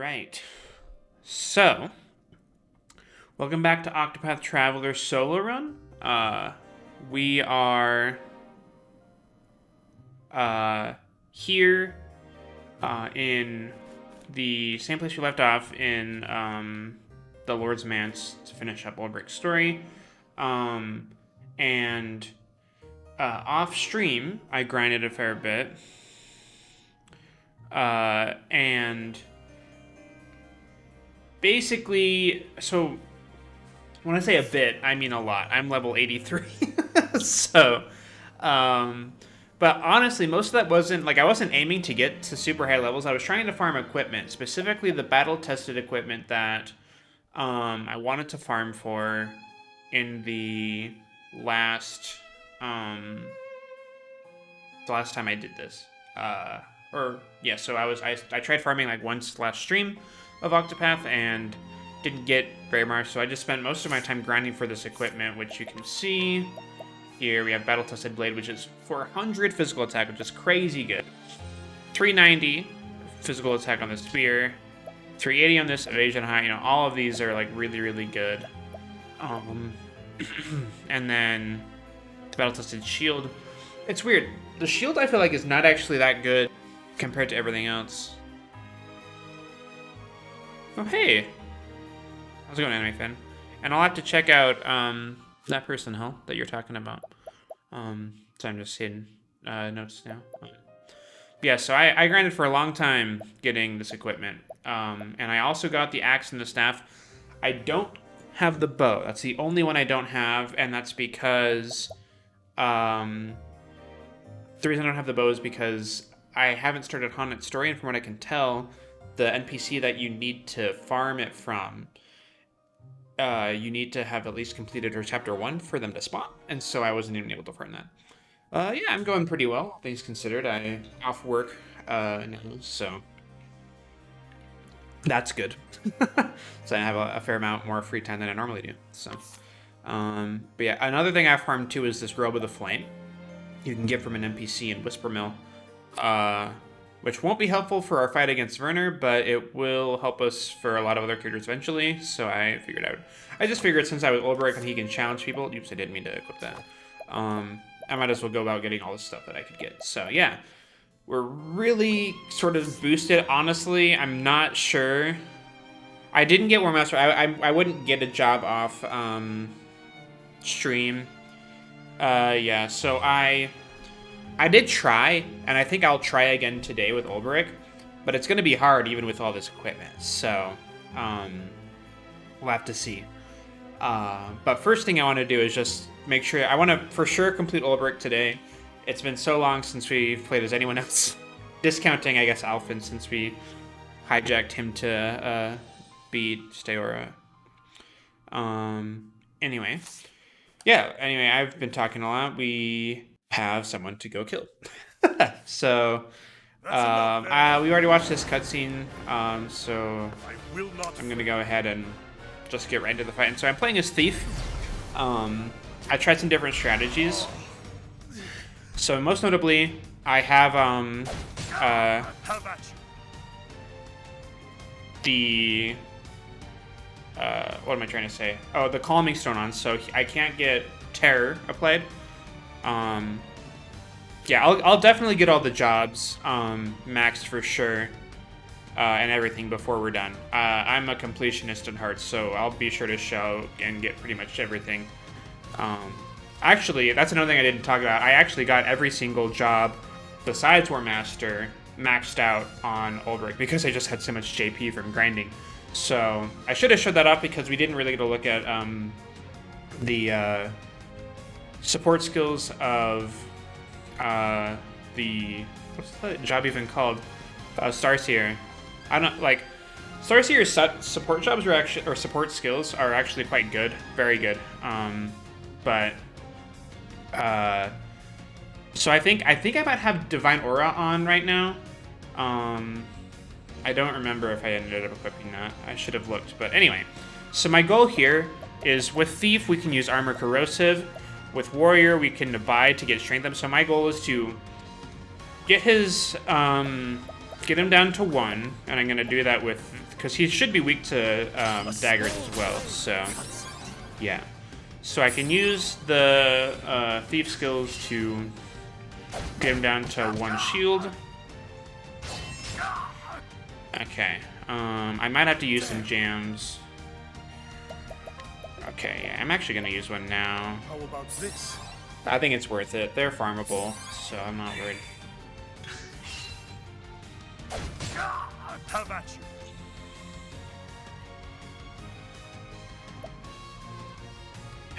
right. So, welcome back to Octopath Traveler Solo Run. We are here in the same place we left off in the Lord's Manse to finish up Olberic's story. And off stream, I grinded a fair bit. And basically, so when I say a bit, I mean a lot. I'm level 83. So, but honestly, most of that wasn't, like, I wasn't aiming to get to super high levels. I was trying to farm equipment, specifically the battle-tested equipment that I wanted to farm for in the last time I did this. So I tried farming like once last stream of Octopath and didn't get very much, so I just spent most of my time grinding for this equipment, which you can see here. We have Battle Tested Blade, which is 400 physical attack, which is crazy good. 390 physical attack on the spear, 380 on this evasion high. You know, all of these are like really, really good. And then the Battle Tested Shield. It's weird. The shield I feel like is not actually that good compared to everything else. Oh, hey. How's it going, Anime Fan? And I'll have to check out that person, that you're talking about. So I'm just hitting notes now. Yeah, so I grinded for a long time getting this equipment. And I also got the axe and the staff. I don't have the bow. That's the only one I don't have, and that's because... the reason I don't have the bow is because I haven't started Haunted Story, and from what I can tell, the NPC that you need to farm it from, you need to have at least completed her chapter 1 for them to spawn, and so I wasn't even able to farm that. Yeah, I'm going pretty well, things considered. I'm off work now, so that's good. So I have a fair amount more free time than I normally do. So, but yeah, another thing I've farmed too is this Robe of the Flame. You can get from an NPC in Whisper Mill, which won't be helpful for our fight against Werner, but it will help us for a lot of other characters eventually. So I just figured since I was Olberic and he can challenge people. Oops, I didn't mean to equip that. I might as well go about getting all the stuff that I could get. So yeah, we're really sort of boosted. Honestly, I'm not sure. I didn't get War Master. I wouldn't get a job off stream. Yeah, so I did try, and I think I'll try again today with Olberic, but it's going to be hard even with all this equipment, so we'll have to see. But first thing I want to do is just make sure, I want to for sure complete Olberic today. It's been so long since we've played as anyone else, discounting, I guess, Alphen, since we hijacked him to beat Steora. Anyway... Yeah, anyway, I've been talking a lot. We have someone to go kill. So, we already watched this cutscene, so I'm going to go ahead and just get right into the fight. And so I'm playing as Thief. I tried some different strategies. So most notably, I have the... what am I trying to say? Oh, the Calming Stone on, so I can't get Terror applied. Yeah, I'll definitely get all the jobs maxed for sure, and everything before we're done. I'm a completionist at heart, so I'll be sure to show and get pretty much everything. Actually, that's another thing I didn't talk about. I actually got every single job besides War Master maxed out on Olberic because I just had so much JP from grinding. So I should have showed that off because we didn't really get a look at the support skills of the, what's the job even called? Starseer. I don't like Starseer's support jobs are actually, or support skills are actually quite good, very good. So I think I might have Divine Aura on right now. I don't remember if I ended up equipping that. I should have looked. But anyway, so my goal here is with Thief, we can use Armor Corrosive. With Warrior, we can abide to get Strength up. So my goal is to get his, get him down to 1. And I'm going to do that with because he should be weak to daggers as well, so yeah. So I can use the thief skills to get him down to 1 shield. Okay, I might have to use some jams. Okay, yeah, I'm actually gonna use one now. How about this? I think it's worth it. They're farmable, so I'm not worried. How about you?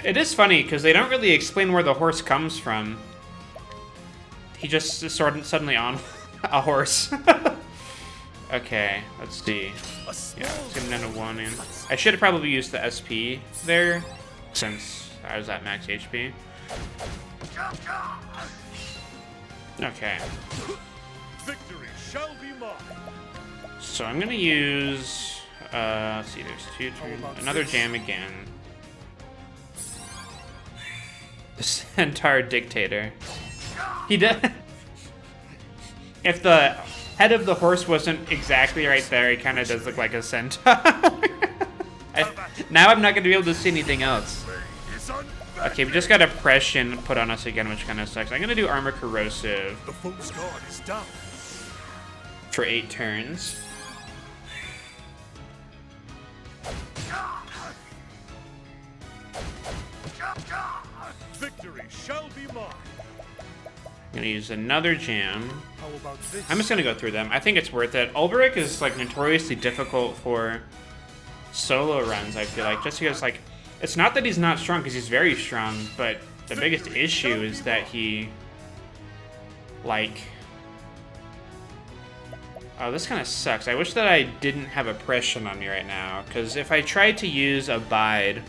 It is funny because they don't really explain where the horse comes from. He just is suddenly on a horse. Okay, let's see. Yeah, let's get him down to 1 in. I should have probably used the SP there since I was at max HP. Okay. Victory shall be mine. So I'm gonna use. Let's see, there's 2 turns. Another jam again. The Centaur Dictator. He did. If the head of the horse wasn't exactly right there, he kind of does look like a centaur. Now I'm not gonna be able to see anything else. Okay, we just got oppression put on us again, which kind of sucks. I'm gonna do armor corrosive. The foe's guard is down. For 8 turns. Victory shall be mine. I'm gonna use another jam. How about this? I'm just gonna go through them. I think it's worth it. Olberic is like notoriously difficult for solo runs, I feel like, just because like it's not that he's not strong, because he's very strong, but the biggest issue is that he like oh, this kind of sucks. I wish that I didn't have oppression on me right now, because if I tried to use abide,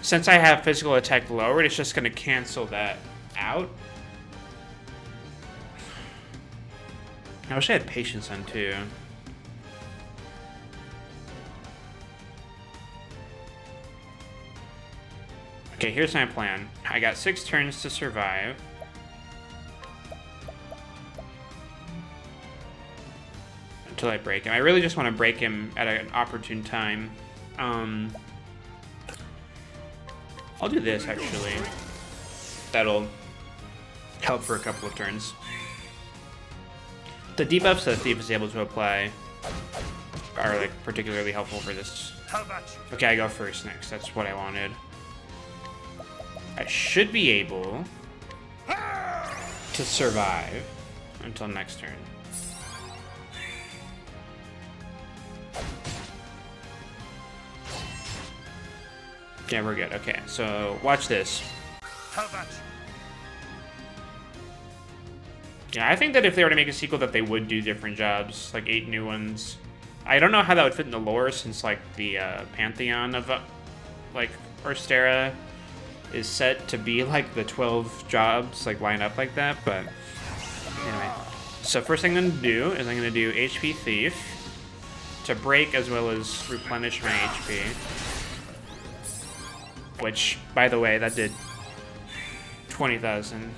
since I have physical attack lowered, it's just gonna cancel that out. I wish I had patience on too. Okay, here's my plan. I got 6 turns to survive. Until I break him. I really just want to break him at an opportune time. I'll do this, actually. That'll help for a couple of turns. The debuffs that Thief is able to apply are like particularly helpful for this. Okay, I go first next. That's what I wanted. I should be able to survive until next turn. Yeah, we're good. Okay, so watch this. Yeah, I think that if they were to make a sequel that they would do different jobs, like 8 new ones. I don't know how that would fit in the lore, since like the pantheon of like Orstera is set to be like the 12 jobs like line up like that, but anyway. So first thing I'm gonna do is I'm gonna do HP Thief to break as well as replenish my HP. Which, by the way, that did 20,000.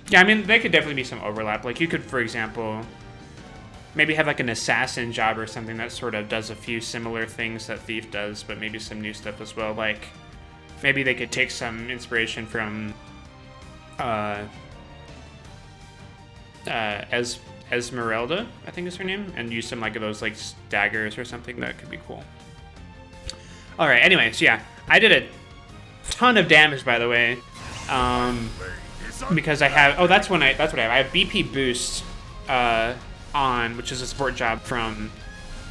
Yeah, I mean, there could definitely be some overlap. Like, you could, for example, maybe have like an assassin job or something that sort of does a few similar things that Thief does, but maybe some new stuff as well. Like, maybe they could take some inspiration from Esmeralda, I think is her name, and use some like of those like daggers or something. That could be cool. All right. Anyways, yeah, I did a ton of damage, by the way, because I have. Oh, that's what I have. I have BP boost on, which is a support job from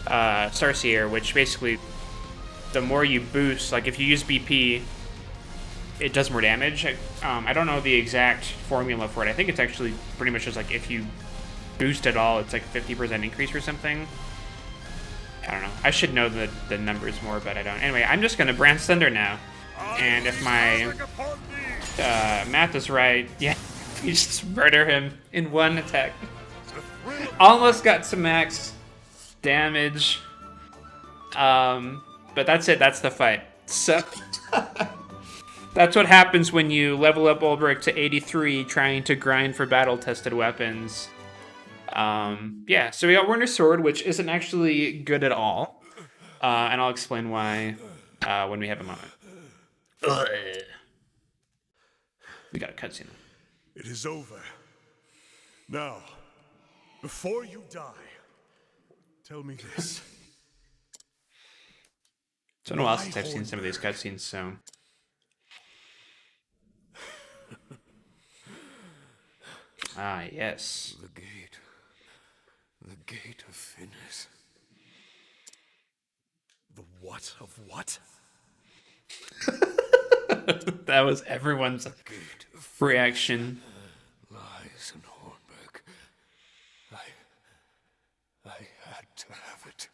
Starseer, which basically the more you boost, like if you use BP, it does more damage. I don't know the exact formula for it. I think it's actually pretty much just like if you boost at all, it's like 50% increase or something. I don't know. I should know the numbers more, but I don't. Anyway, I'm just gonna Brand Thunder now, and if my math is right, yeah, you just murder him in one attack. Almost got to max damage. But that's it. That's the fight. So that's what happens when you level up Olberic to 83, trying to grind for battle-tested weapons. Yeah, so we got Werner's sword, which isn't actually good at all. And I'll explain why when we have a moment. Ugh. We got a cutscene. It is over. Now, before you die, tell me this. It's been a while since I've seen some of these cutscenes, so. Ah, yes. The gate of Finis. The what of what? That was everyone's reaction. Lies in Hornberg. I had to have it.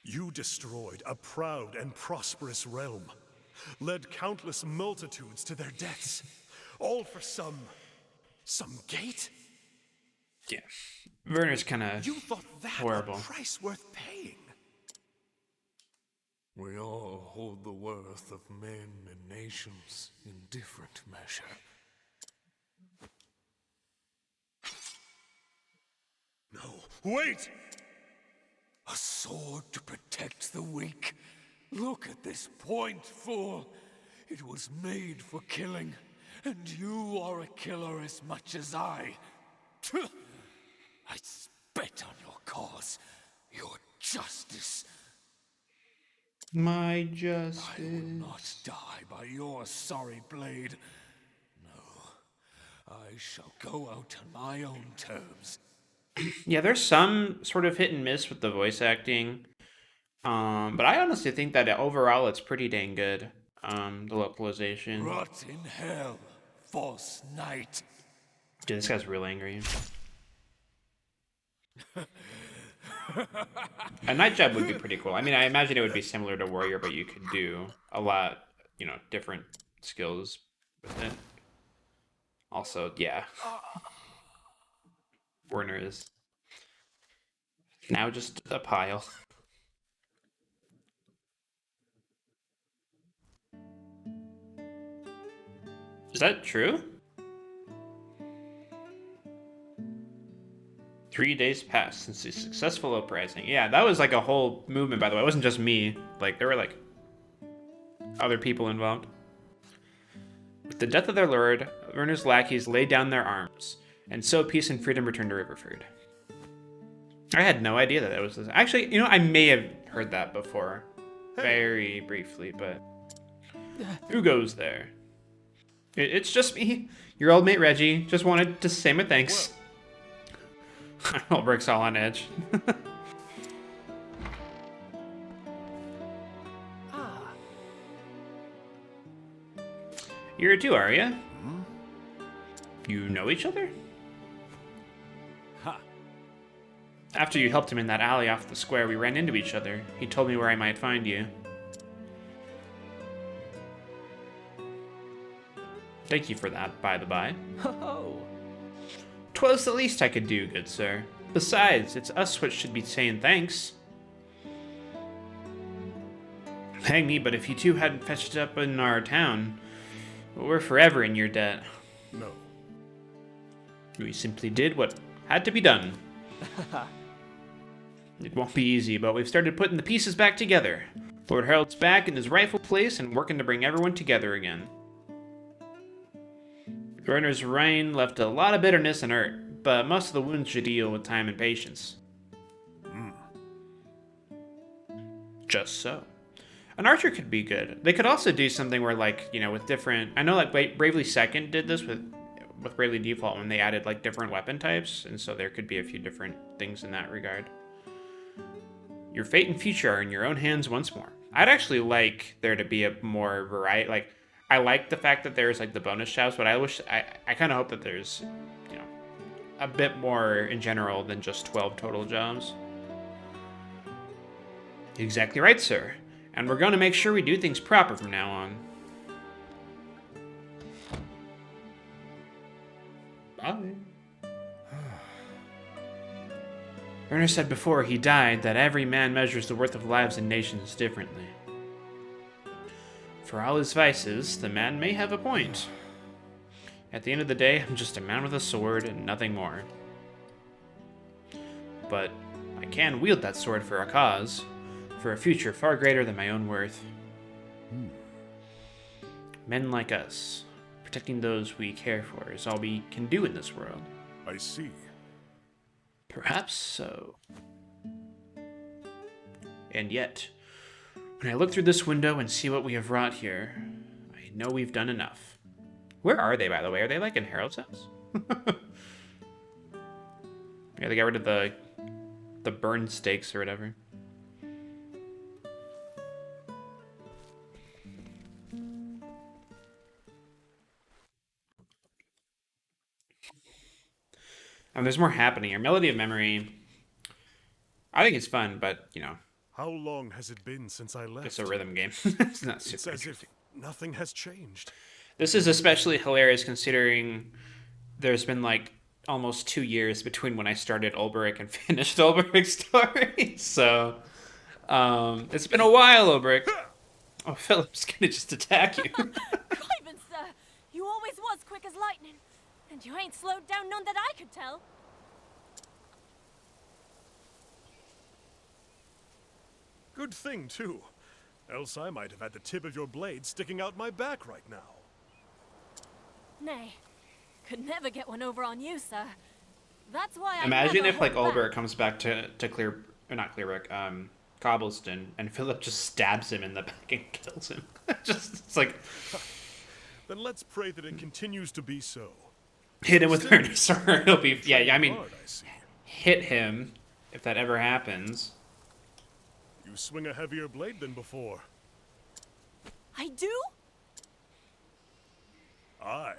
You destroyed a proud and prosperous realm, led countless multitudes to their deaths, all for some gate? Yeah. Werner's kind of You thought that horrible. a price worth paying? We all hold the worth of men and nations in different measure. No, wait! A sword to protect the weak. Look at this point, fool. It was made for killing, and you are a killer as much as I. I spit on your cause, your justice. My justice. I will not die by your sorry blade. No, I shall go out on my own terms. Yeah, there's some sort of hit and miss with the voice acting. But I honestly think that overall it's pretty dang good. The localization. Rot in hell, false knight. Dude, this guy's real angry. A night job would be pretty cool. I mean, I imagine it would be similar to Warrior, but you could do a lot, different skills with it. Also, yeah. Werner is now just a pile. Is that true? 3 days passed since the successful uprising. Yeah, that was like a whole movement, by the way. It wasn't just me. Like, there were like other people involved. With the death of their lord, Werner's lackeys laid down their arms, and so peace and freedom returned to Riverford. I had no idea that was this. Actually, I may have heard that before. Very briefly, but who goes there? It's just me, your old mate Reggie. Just wanted to say my thanks. Olberic's all on edge. You're a two, are you? You know each other? After you helped him in that alley off the square, we ran into each other. He told me where I might find you. Thank you for that, by the by. Ho-ho! 'Twas the least I could do, good sir. Besides, it's us which should be saying thanks. Hang me, but if you two hadn't fetched it up in our town, we're forever in your debt. No. We simply did what had to be done. It won't be easy, but we've started putting the pieces back together. Lord Harold's back in his rightful place and working to bring everyone together again. Werner's reign left a lot of bitterness and hurt, but most of the wounds should heal with time and patience. Just so. An archer could be good. They could also do something where, with different... I know, Bravely Second did this with Bravely Default when they added, different weapon types, and so there could be a few different things in that regard. Your fate and future are in your own hands once more. I'd actually like there to be a more variety... I like the fact that there's, the bonus jobs, but I kind of hope that there's, a bit more in general than just 12 total jobs. Exactly right, sir. And we're going to make sure we do things proper from now on. Bye. Werner said before he died that every man measures the worth of lives and nations differently. For all his vices, the man may have a point. At the end of the day, I'm just a man with a sword and nothing more. But I can wield that sword for a cause, for a future far greater than my own worth. Men like us, protecting those we care for, is all we can do in this world. I see. Perhaps so. And yet, when I look through this window and see what we have wrought here, I know we've done enough. Where are they, by the way? Are they, like, in Harold's house? Yeah, they got rid of the burned stakes or whatever. There's more happening here. Melody of Memory, I think it's fun, but, you know, How long has it been since I left? it's a rhythm game. It's not super It's as if interesting. nothing has changed. This is especially hilarious considering there's been, like, almost 2 years between when I started Olberic and finished Olberic's story. So, it's been a while, Olberic. Oh, Philip's gonna just attack you. Craven, sir! You always was quick as lightning. And you ain't slowed down none that I could tell. Good thing, too. Else I might have had the tip of your blade sticking out my back right now. Nay, could never get one over on you, sir. That's why I Imagine never if, like, hold Olberic back. comes back to Clear... Or not Clearbrick, Cobblestone, and Philip just stabs him in the back and kills him. It's like... Then let's pray that it continues to be so. Hit him with Werner's sword. It'll be... Yeah, I mean... Hard, I see. Hit him, if that ever happens. You swing a heavier blade than before. I do? Aye,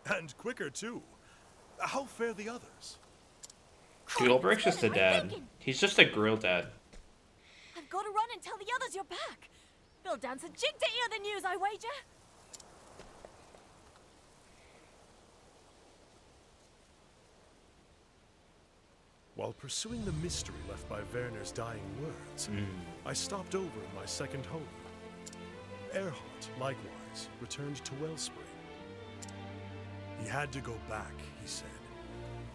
and quicker, too. How fare the others? Dude, Olberic's just a What am I dad. thinking? He's just a grill dad. I've got to run and tell the others you're back. They'll dance a jig to hear the news, I wager. While pursuing the mystery left by Werner's dying words, I stopped over in my second home. Erhardt, likewise, returned to Wellspring. He had to go back, he said,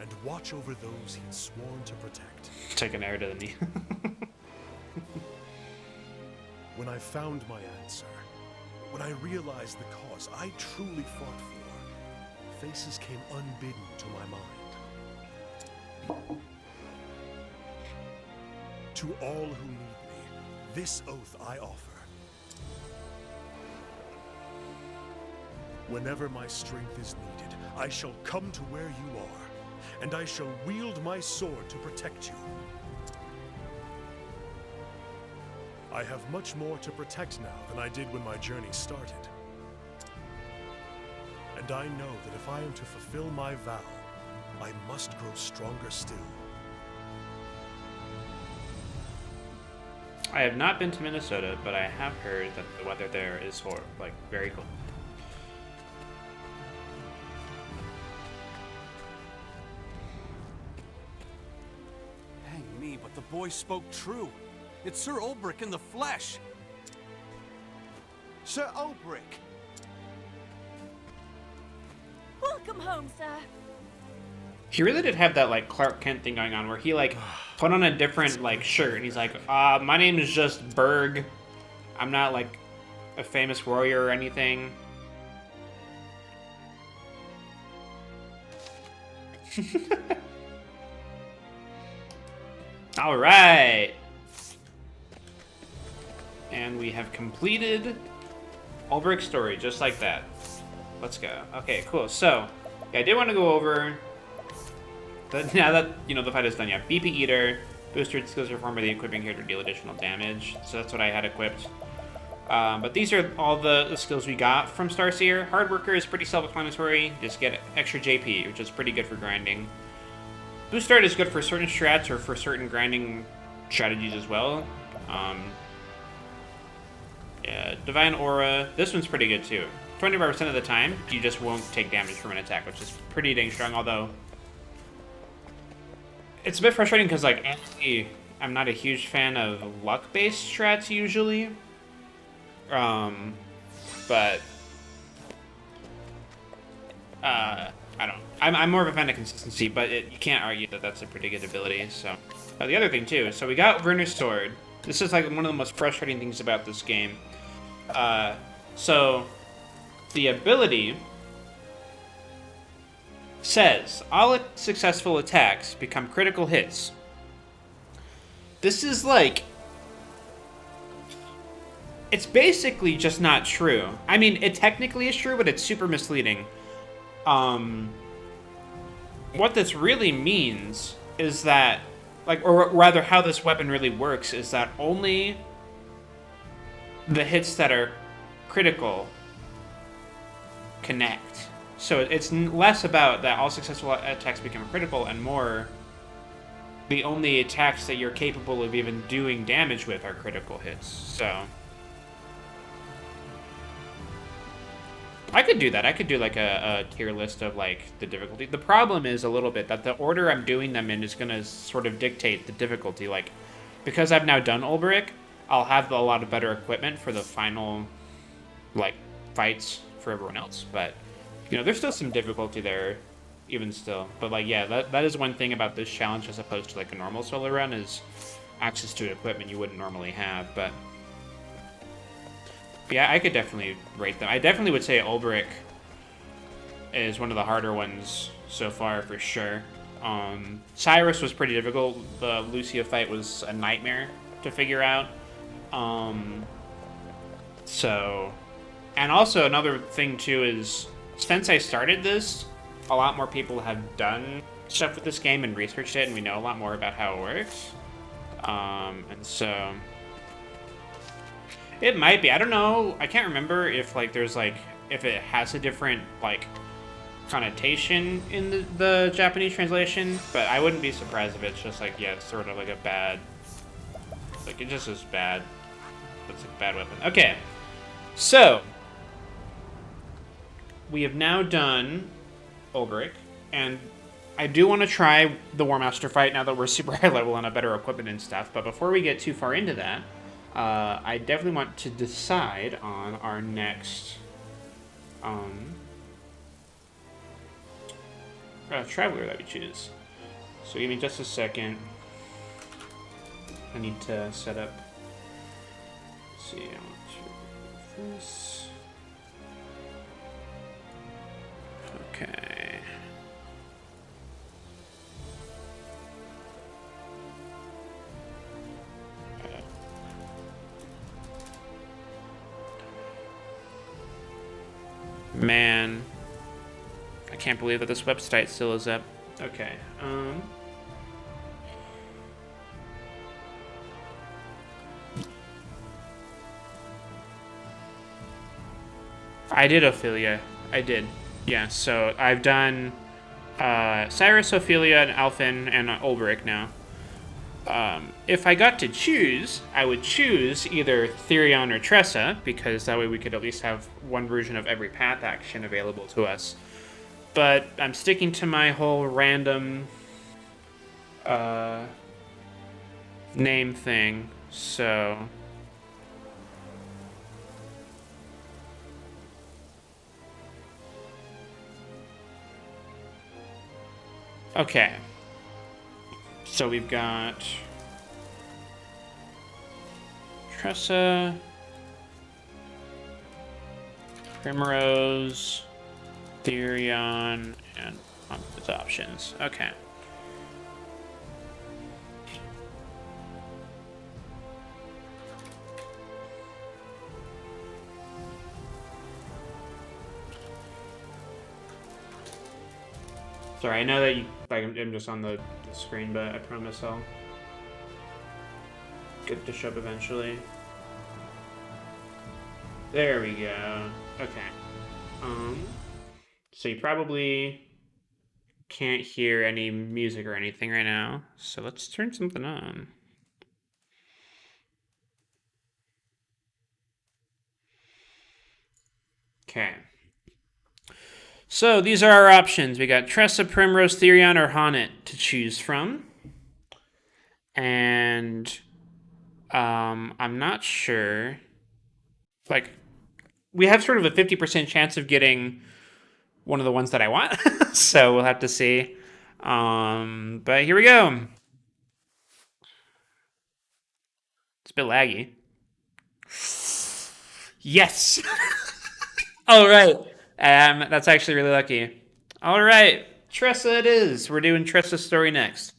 and watch over those he'd sworn to protect. Take an arrow to the knee. When I found my answer, when I realized the cause I truly fought for, faces came unbidden to my mind. To all who need me, this oath I offer. Whenever my strength is needed, I shall come to where you are, and I shall wield my sword to protect you. I have much more to protect now than I did when my journey started. And I know that if I am to fulfill my vow, I must grow stronger still. I have not been to Minnesota, but I have heard that the weather there is very cool. Hang me, but the boy spoke true. It's Sir Olberic in the flesh. Sir Olberic! Welcome home, sir. He really did have that, like, Clark Kent thing going on where he, like, put on a different, like, shirt. And he's like, my name is just Berg. I'm not, like, a famous warrior or anything. All right. And we have completed Olberic's story, just like that. Let's go. Okay, cool. So, yeah, I did want to go over... now that, you know, the fight is done, yeah. BP Eater, boosted skills reform by the equipping here to deal additional damage. So that's what I had equipped. But these are all the skills we got from Starseer. Hard Worker is pretty self-explanatory. Just get extra JP, which is pretty good for grinding. Boost Start is good for certain strats or for certain grinding strategies as well. Yeah, Divine Aura. This one's pretty good too. 25% of the time, you just won't take damage from an attack, which is pretty dang strong, although... It's a bit frustrating because, like, I'm not a huge fan of luck-based strats usually. But I don't. I'm more of a fan of consistency, but you can't argue that that's a pretty good ability. So, the other thing too. So we got Werner's sword. This is like one of the most frustrating things about this game. So the ability says all successful attacks become critical hits. This is like, it's basically just not true. I mean, it technically is true, but it's super misleading. What this really means is that, like, or rather how this weapon really works is that only the hits that are critical connect. So it's less about that all successful attacks become critical and more the only attacks that you're capable of even doing damage with are critical hits. So I could do that. I could do like a tier list of like the difficulty. The problem is a little bit that the order I'm doing them in is going to sort of dictate the difficulty. Like, because I've now done Olberic, I'll have a lot of better equipment for the final like fights for everyone else. But you know, there's still some difficulty there, even still. But like, yeah, that is one thing about this challenge as opposed to like a normal solo run is access to equipment you wouldn't normally have. But yeah, I could definitely rate them. I definitely would say Olberic is one of the harder ones so far, for sure. Cyrus was pretty difficult. The Lucia fight was a nightmare to figure out. So, and also another thing too is, since I started this, a lot more people have done stuff with this game and researched it, and we know a lot more about how it works. And so it might be. I don't know. I can't remember if like there's like if it has a different like connotation in the Japanese translation, but I wouldn't be surprised if it's just like, yeah, it's sort of like a bad, like it just is bad. It's a bad weapon. Okay, so we have now done Olberic, and I do want to try the War Master fight now that we're super high level and have better equipment and stuff. But before we get too far into that, I definitely want to decide on our next traveler that we choose. So give me just a second. I need to set up. Let's see, I want to do this. Okay. Man, I can't believe that this website still is up. Okay, I did Ophelia. I did. Yeah, so I've done Cyrus, Ophelia, and Alphen, and Olberic now. If I got to choose, I would choose either Therion or Tressa, because that way we could at least have one version of every path action available to us. But I'm sticking to my whole random name thing, so okay. So we've got Tressa, Primrose, Therion, and his options. Okay. Sorry, I know that you, like, I'm just on the screen, but I promise I'll get to show up eventually. There we go. Okay. So you probably can't hear any music or anything right now, so let's turn something on. Okay. So these are our options. We got Tressa, Primrose, Therion, or Honnet to choose from. And I'm not sure. Like, we have sort of a 50% chance of getting one of the ones that I want. So we'll have to see. But here we go. It's a bit laggy. Yes. All right. That's actually really lucky. All right. Tressa it is. We're doing Tressa's story next.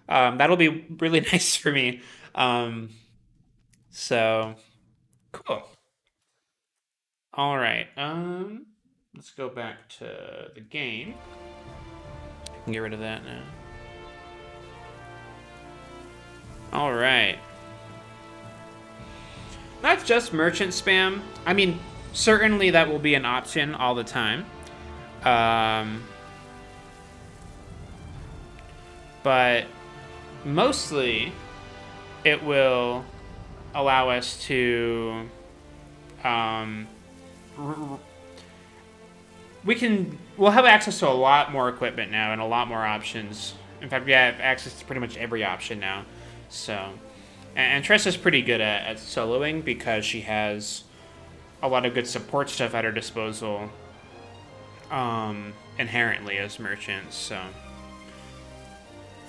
That'll be really nice for me. So cool. All right. Let's go back to the game. I can get rid of that now. All right. Not just merchant spam. I mean, certainly that will be an option all the time. But mostly it will allow us to we'll have access to a lot more equipment now and a lot more options. In fact, we have access to pretty much every option now. So, and Tressa's pretty good at soloing because she has a lot of good support stuff at her disposal inherently as merchants. So,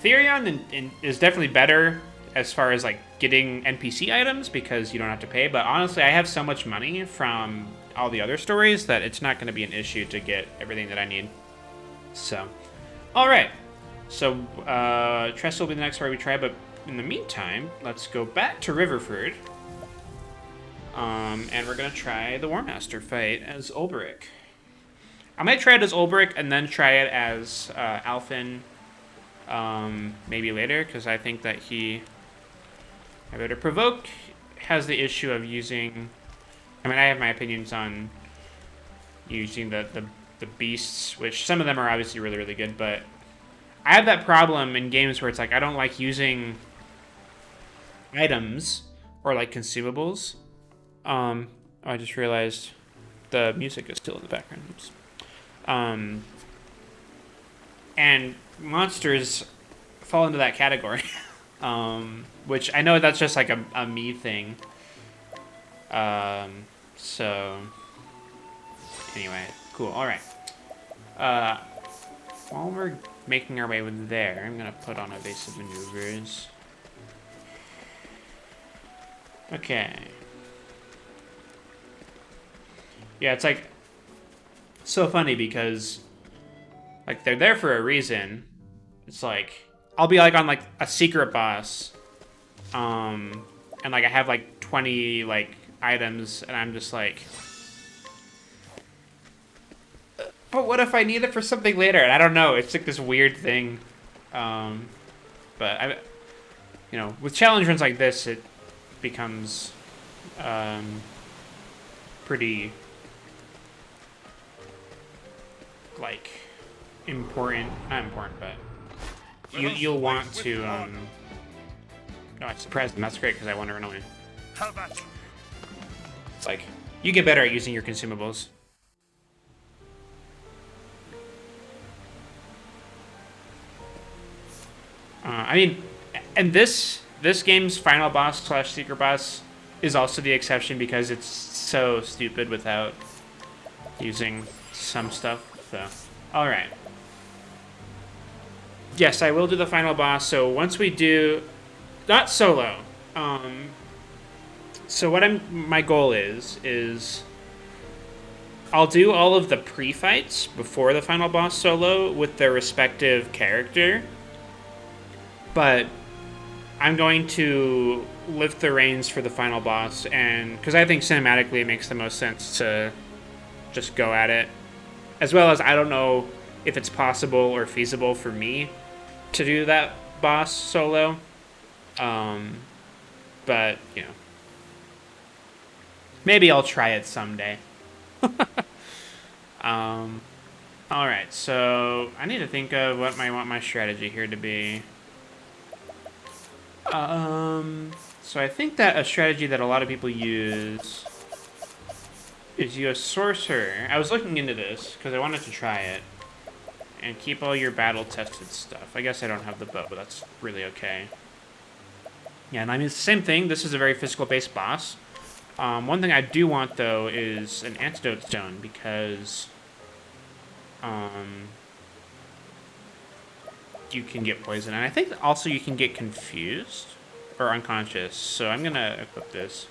Therion is definitely better as far as like getting NPC items because you don't have to pay. But honestly, I have so much money from all the other stories that it's not going to be an issue to get everything that I need. So, all right. So Tressa will be the next story we try, but in the meantime, let's go back to Riverford. And we're going to try the War Master fight as Olberic. I might try it as Olberic and then try it as Alfin maybe later, because I think that I better provoke has the issue of using... I mean, I have my opinions on using the beasts, which some of them are obviously really, really good, but I have that problem in games where it's like I don't like using items or like consumables. Oh, I just realized the music is still in the background. Oops. And monsters fall into that category, which I know that's just like a me thing. So anyway, cool. All right. While we're making our way with there, I'm gonna put on evasive maneuvers. Okay. Yeah, it's like so funny because like they're there for a reason. It's like I'll be like on like a secret boss, and like I have like 20 like items, and I'm just like, but what if I need it for something later? And I don't know. It's like this weird thing. But I, with challenge runs like this, it becomes pretty like important. Not important, but you'll want to. No, I suppressed them. That's great because I want to run away. How about you? It's like you get better at using your consumables. I mean, and this game's final boss / secret boss is also the exception because it's so stupid without using some stuff. So, all right. Yes, I will do the final boss. So once we do, not solo. So what my goal is I'll do all of the pre-fights before the final boss solo with their respective character. But I'm going to lift the reins for the final boss, and because I think cinematically it makes the most sense to just go at it. As well as I don't know if it's possible or feasible for me to do that boss solo. But, maybe I'll try it someday. Alright, so I need to think of what I want my strategy here to be. So I think that a strategy that a lot of people use is you a sorcerer. I was looking into this because I wanted to try it. And keep all your battle-tested stuff. I guess I don't have the bow, but that's really okay. Yeah, and I mean, it's the same thing. This is a very physical-based boss. One thing I do want, though, is an antidote stone, because you can get poisoned. And I think also you can get confused or unconscious. So I'm going to equip this.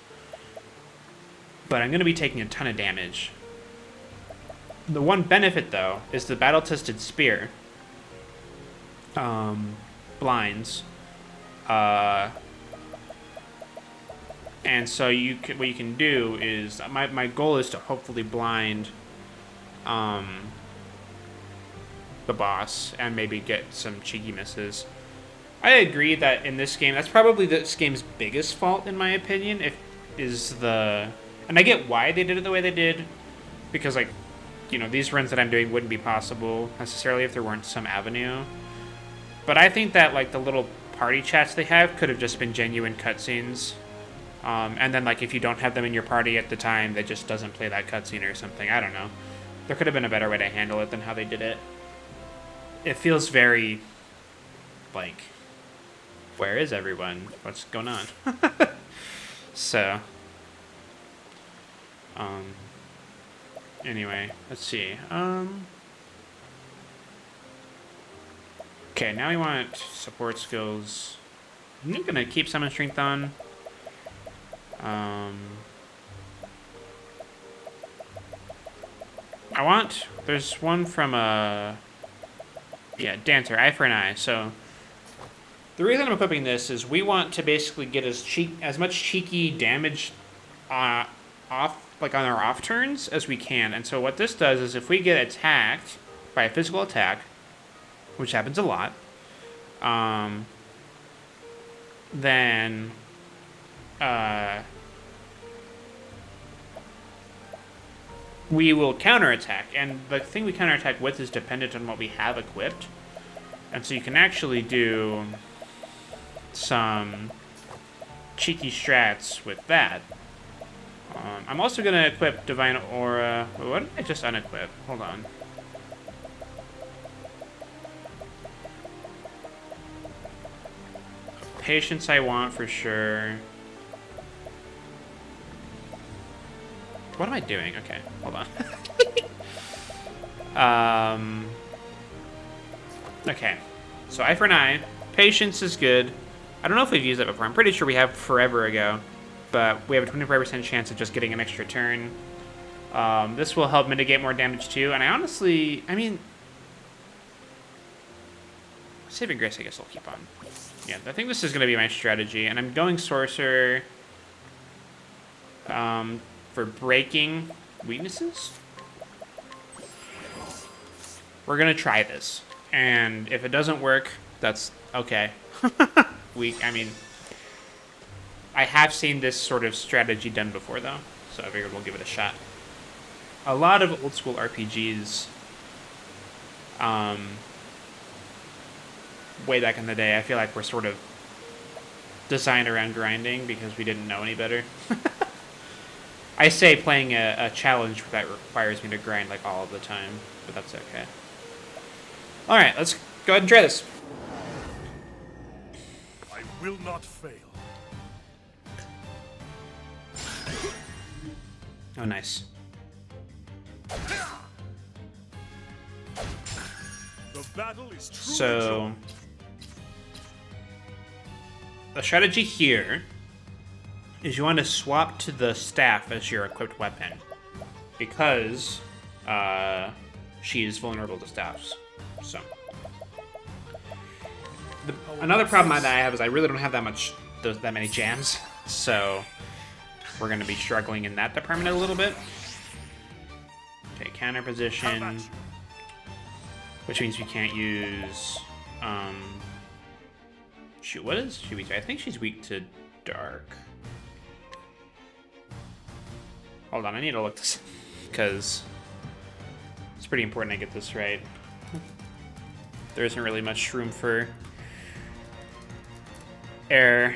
But I'm going to be taking a ton of damage. The one benefit, though, is the battle-tested spear blinds. And so what you can do is, my goal is to hopefully blind the boss and maybe get some cheeky misses. I agree that in this game, that's probably this game's biggest fault, in my opinion, and I get why they did it the way they did, because, like, you know, these runs that I'm doing wouldn't be possible necessarily if there weren't some avenue. But I think that, like, the little party chats they have could have just been genuine cutscenes. And then, like, if you don't have them in your party at the time, that just doesn't play that cutscene or something. I don't know. There could have been a better way to handle it than how they did it. It feels very, like, where is everyone? What's going on? So, anyway, let's see. Okay, now we want support skills. I'm gonna keep summon strength on. There's one from Dancer, Eye for an Eye. So the reason I'm equipping this is we want to basically get as much cheeky damage off, like on our off turns as we can. And so what this does is if we get attacked by a physical attack, which happens a lot, then we will counterattack, and the thing we counterattack with is dependent on what we have equipped. And so you can actually do some cheeky strats with that. I'm also going to equip Divine Aura. Wait, what did I just unequip? Hold on. Patience I want for sure. What am I doing? Okay, hold on. Okay, so Eye for an Eye. Patience is good. I don't know if we've used that before. I'm pretty sure we have forever ago. But we have a 25% chance of just getting an extra turn. This will help mitigate more damage too. And I mean... Saving Grace I guess I'll keep on. Yeah, I think this is going to be my strategy. And I'm going Sorcerer for breaking weaknesses. We're going to try this. And if it doesn't work, that's okay. I mean, I have seen this sort of strategy done before, though. So I figured we'll give it a shot. A lot of old school RPGs, way back in the day, I feel like were sort of designed around grinding because we didn't know any better. I say playing a challenge that requires me to grind like all of the time, but that's okay. Alright, let's go ahead and try this. I will not fail. Oh, nice. The battle is truly So, joined. the strategy here is you want to swap to the staff as your equipped weapon because she is vulnerable to staffs. So, another problem that I have is I really don't have that many jams. So, we're going to be struggling in that department a little bit. Okay, counter position, which means we can't use. Shoot, what is she weak to? I think she's weak to dark. Hold on, I need to look this because it's pretty important I get this right. There isn't really much room for error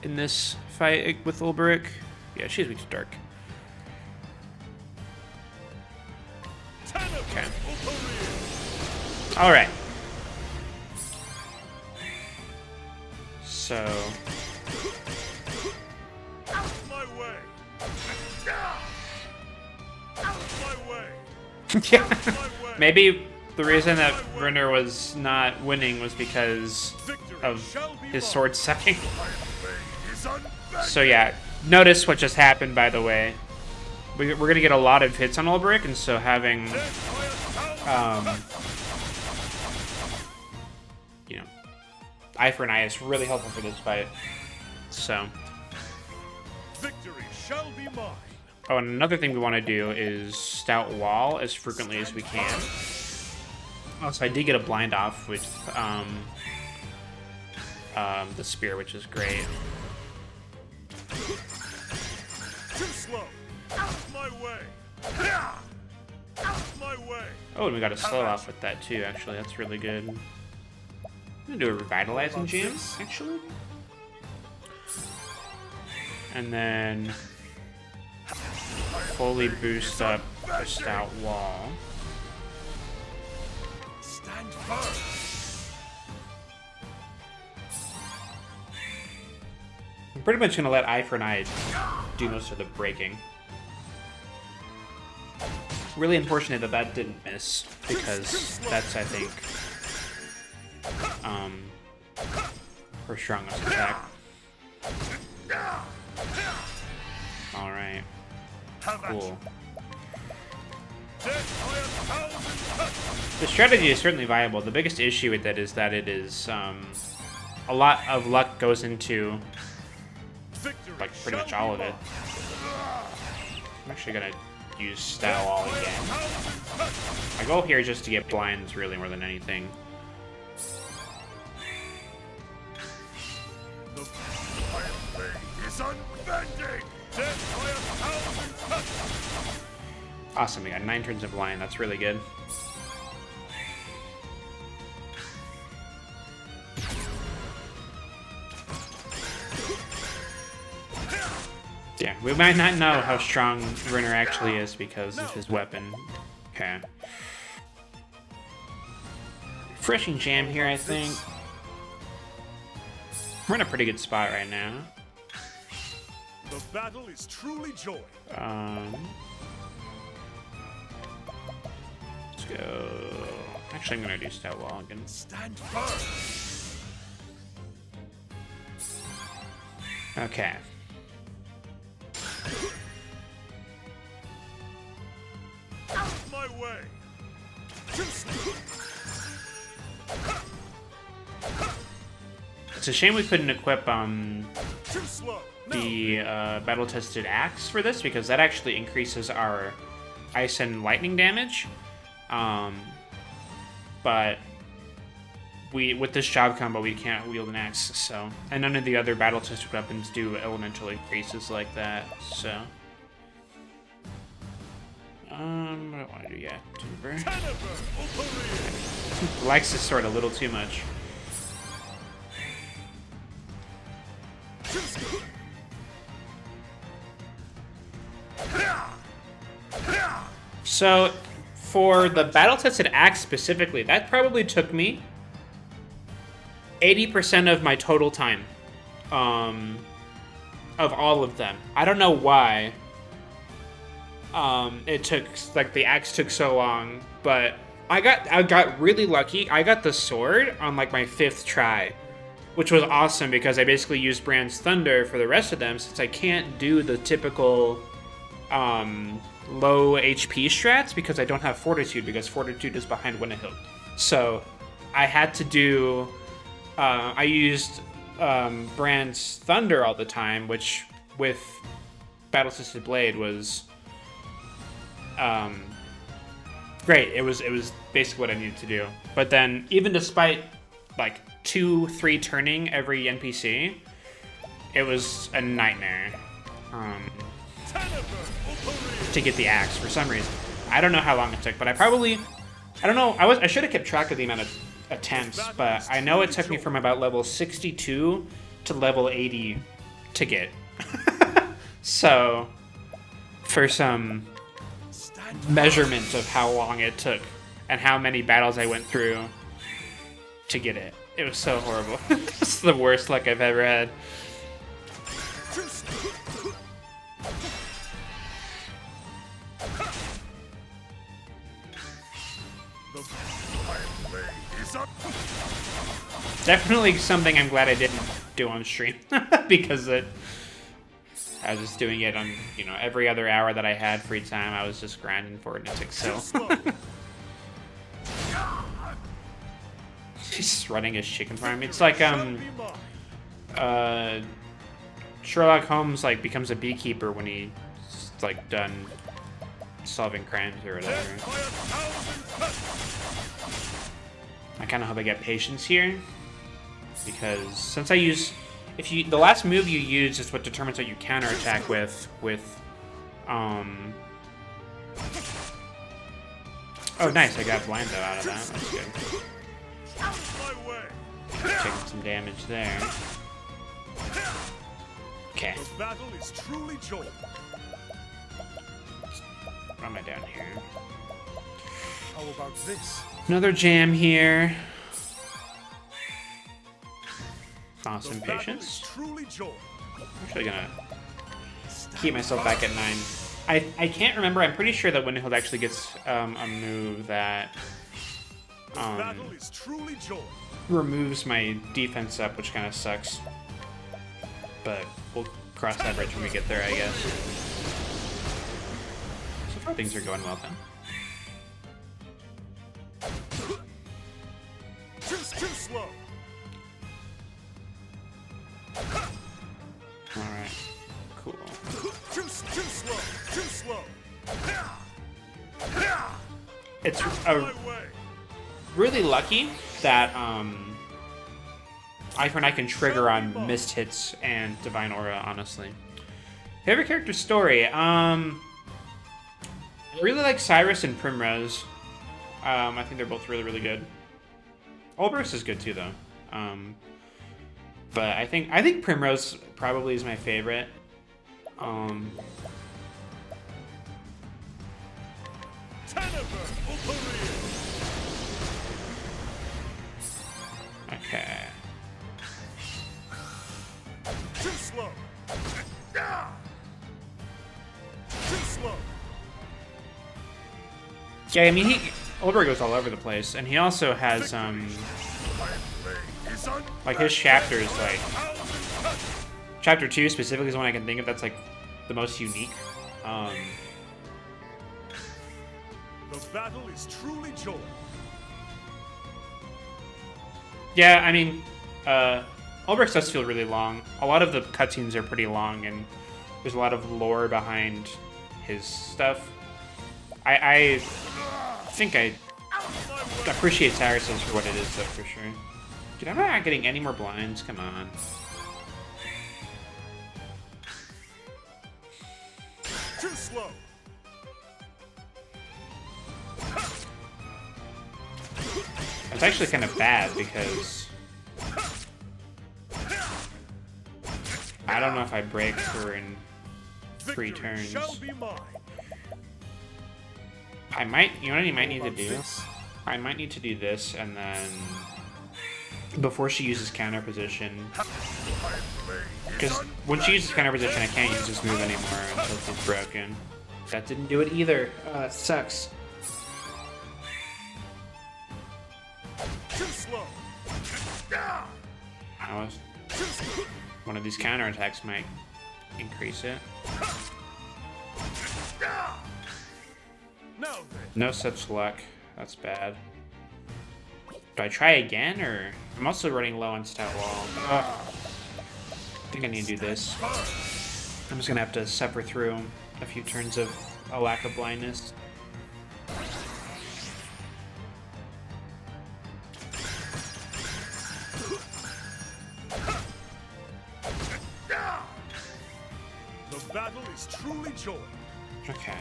in this fight with Olberic. Yeah, she's weak to dark. Okay. All right. So. My way. My way. Yeah. Maybe the reason that Werner was not winning was because of his sword sucking. So yeah, notice what just happened, by the way. We're going to get a lot of hits on Olberic, and so having, you know, eye for an eye is really helpful for this fight. So. Victory shall be mine. Oh, and another thing we want to do is stout wall as frequently as we can. Also, I did get a blind off with the spear, which is great. Too slow. My way. My way. Oh, and we got a slow off with that too, actually. That's really good. I'm gonna do a revitalizing jam, actually. And then fully boost up the stout wall. Stand firm. I'm pretty much gonna let eye for an eye do most of the breaking. Really unfortunate that that didn't miss, because that's, I think, her strongest attack. Alright. Cool. The strategy is certainly viable. The biggest issue with it is that it is, a lot of luck goes into, like, pretty much all of it. I'm actually gonna use Style Wall again. My goal here is just to get blinds, really, more than anything. The fire is unbending. Death by 1,000 cuts. Awesome, we got 9 turns of blind. That's really good. Yeah, we might not know how strong Werner actually is because of his weapon. Okay. Refreshing jam here, I think. We're in a pretty good spot right now. The battle is truly joy. Let's go. Actually, I'm gonna do Stout Wall again. Stand firm. Okay. My way. It's a shame we couldn't equip Too slow. the battle-tested axe for this, because that actually increases our ice and lightning damage. But with this job combo, we can't wield an axe, so. And none of the other battle-tested weapons do elemental increases like that, so. What do I want to do? Yeah, Timber. Likes this sword a little too much. So, for the battle-tested axe specifically, that probably took me 80% of my total time. Of all of them. I don't know why. It took, like, the axe took so long, but I got really lucky. I got the sword on, like, my 5th try, which was awesome because I basically used Brand's Thunder for the rest of them, since I can't do the typical low HP strats because I don't have Fortitude, because Fortitude is behind Winnehill. So I had to do, I used Brand's Thunder all the time, which with Battle-Tested Blade was great. It was basically what I needed to do. But then, even despite like 2-3 turning every NPC, it was a nightmare to get the axe for some reason. I don't know how long it took, but I don't know. I should have kept track of the amount of attempts, but I know it took me from about level 62 to level 80 to get. So, for some measurement of how long it took and how many battles I went through to get it. It was so horrible. It's the worst luck I've ever had. Definitely something I'm glad I didn't do on stream because I was just doing it on, you know, every other hour that I had free time. I was just grinding for it and it took so. He's just running his chicken farm. It's like Sherlock Holmes like becomes a beekeeper when he's like done solving crimes or whatever. I kind of hope I get patience here, because since I use, the last move you use is what determines what you counterattack with oh nice, I got blind though out of that. That's good. Taking some damage there. Okay. The battle is truly joy. What am I down here? How about this? Another jam here. Awesome patience. Truly joy. I'm actually gonna keep myself back at 9. I can't remember. I'm pretty sure that Windhill actually gets a move that Battle is truly joy. removes my defense up, which kind of sucks. But we'll cross that bridge when we get there, I guess. So far, things are going well then. Too slow. Alright. Cool. Too slow. Too slow. It's My way. really lucky that Eye for an Eye can trigger on missed hits and Divine Aura, honestly. Favorite character story? I really like Cyrus and Primrose. I think they're both really, really good. Olberic is good too, though. But I think Primrose probably is my favorite. Okay. Too slow. Too slow. Yeah, I mean, Olberic goes all over the place, and he also has like his chapters, like chapter 2 specifically is the one I can think of that's like the most unique. The battle is truly joy. Yeah, I mean, Olberic does feel really long. A lot of the cutscenes are pretty long, and there's a lot of lore behind his stuff. I think I appreciate Cyrus's for what it is, though, for sure. Dude, I'm not getting any more blinds. Come on. Too slow. It's actually kind of bad because I don't know if I break her in 3 turns. Shall be mine. I might, you know what I might need to do? I might need to do this, and then before she uses counter position, because when she uses counter position, I can't use this move anymore until it's broken. That didn't do it either. It sucks. Too slow. One of these counterattacks might increase it. Now then. No such luck. That's bad. Do I try again, or I'm also running low on stat wall? I think I need to do this. I'm just gonna have to suffer through a few turns of a lack of blindness. The battle is truly joy. Okay.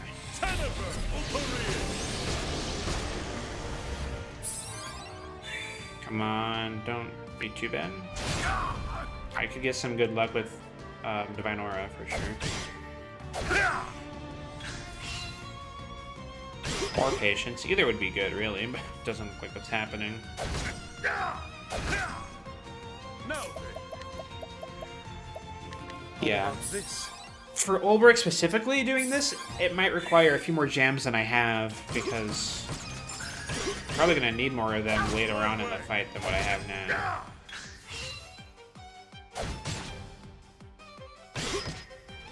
Come on, don't be too bad. I could get some good luck with Divine Aura for sure. Or Patience. Either would be good, really, but it doesn't look like what's happening. Now Yeah. this. For Olberic specifically doing this, it might require a few more jams than I have, because probably gonna need more of them later on in the fight than what I have now.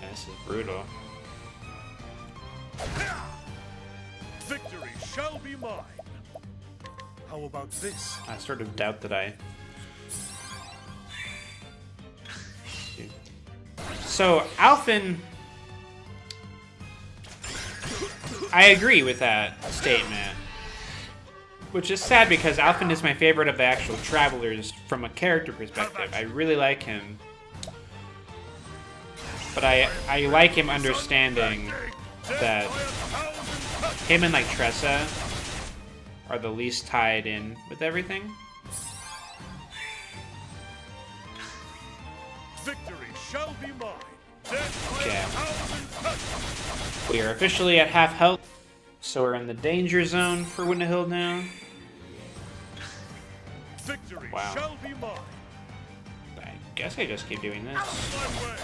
Yeah, this is brutal. Victory shall be mine. How about this? I sort of doubt that I... So, Alphen... I agree with that statement. Which is sad because Alphen is my favorite of the actual travelers from a character perspective. I really like him. But I like him understanding that him and like Tressa are the least tied in with everything. Victory shall be mine. Okay. We are officially at half health, so we're in the danger zone for Winterhill now. Victory Wow. shall be mine. I guess I just keep doing this. My way.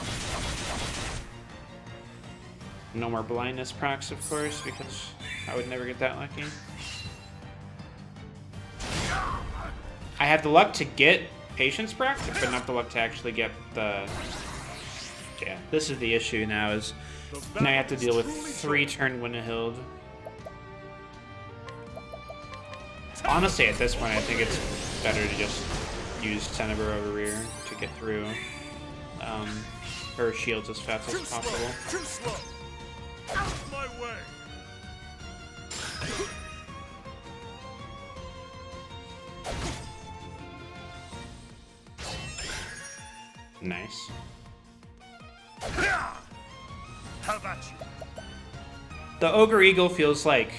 No more blindness procs, of course, because I would never get that lucky. I have the luck to get patience proc, but not the luck to actually get the... Yeah, this is the issue now, is now I have to deal with 3-turn Winterhild. Honestly, at this point, I think it's better to just use Tenebur over rear to get through her shields as fast as possible. Too slow. Out of my way. Nice. How about you? The Ogre Eagle feels like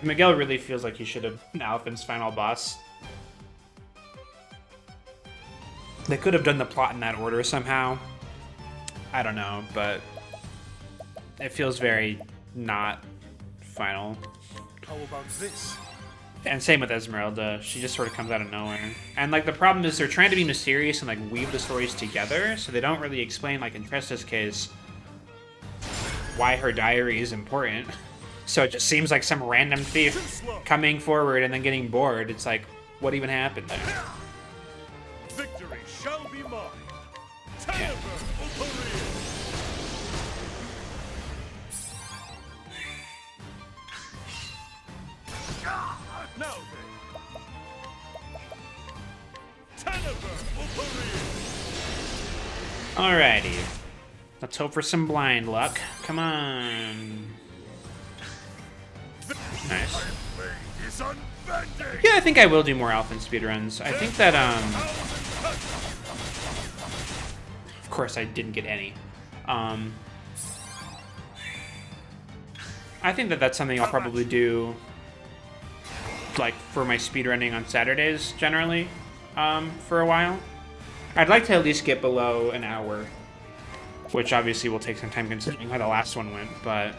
Miguel really feels like he should have been Alphen's final boss. They could have done the plot in that order somehow. I don't know, but it feels very not final. How about this? And same with Esmeralda, she just sort of comes out of nowhere. And like the problem is they're trying to be mysterious and like weave the stories together, so they don't really explain, like in Tressa's case, why her diary is important. So it just seems like some random thief coming forward and then getting bored. It's like, what even happened there? Victory shall be mine. Yeah. Now then. Alrighty. Let's hope for some blind luck. Come on. Nice. Yeah, I think I will do more Alphen speedruns. I think that, of course I didn't get any. I think that that's something I'll probably do, like, for my speedrunning on Saturdays, generally, for a while. I'd like to at least get below an hour, which obviously will take some time considering how the last one went, but...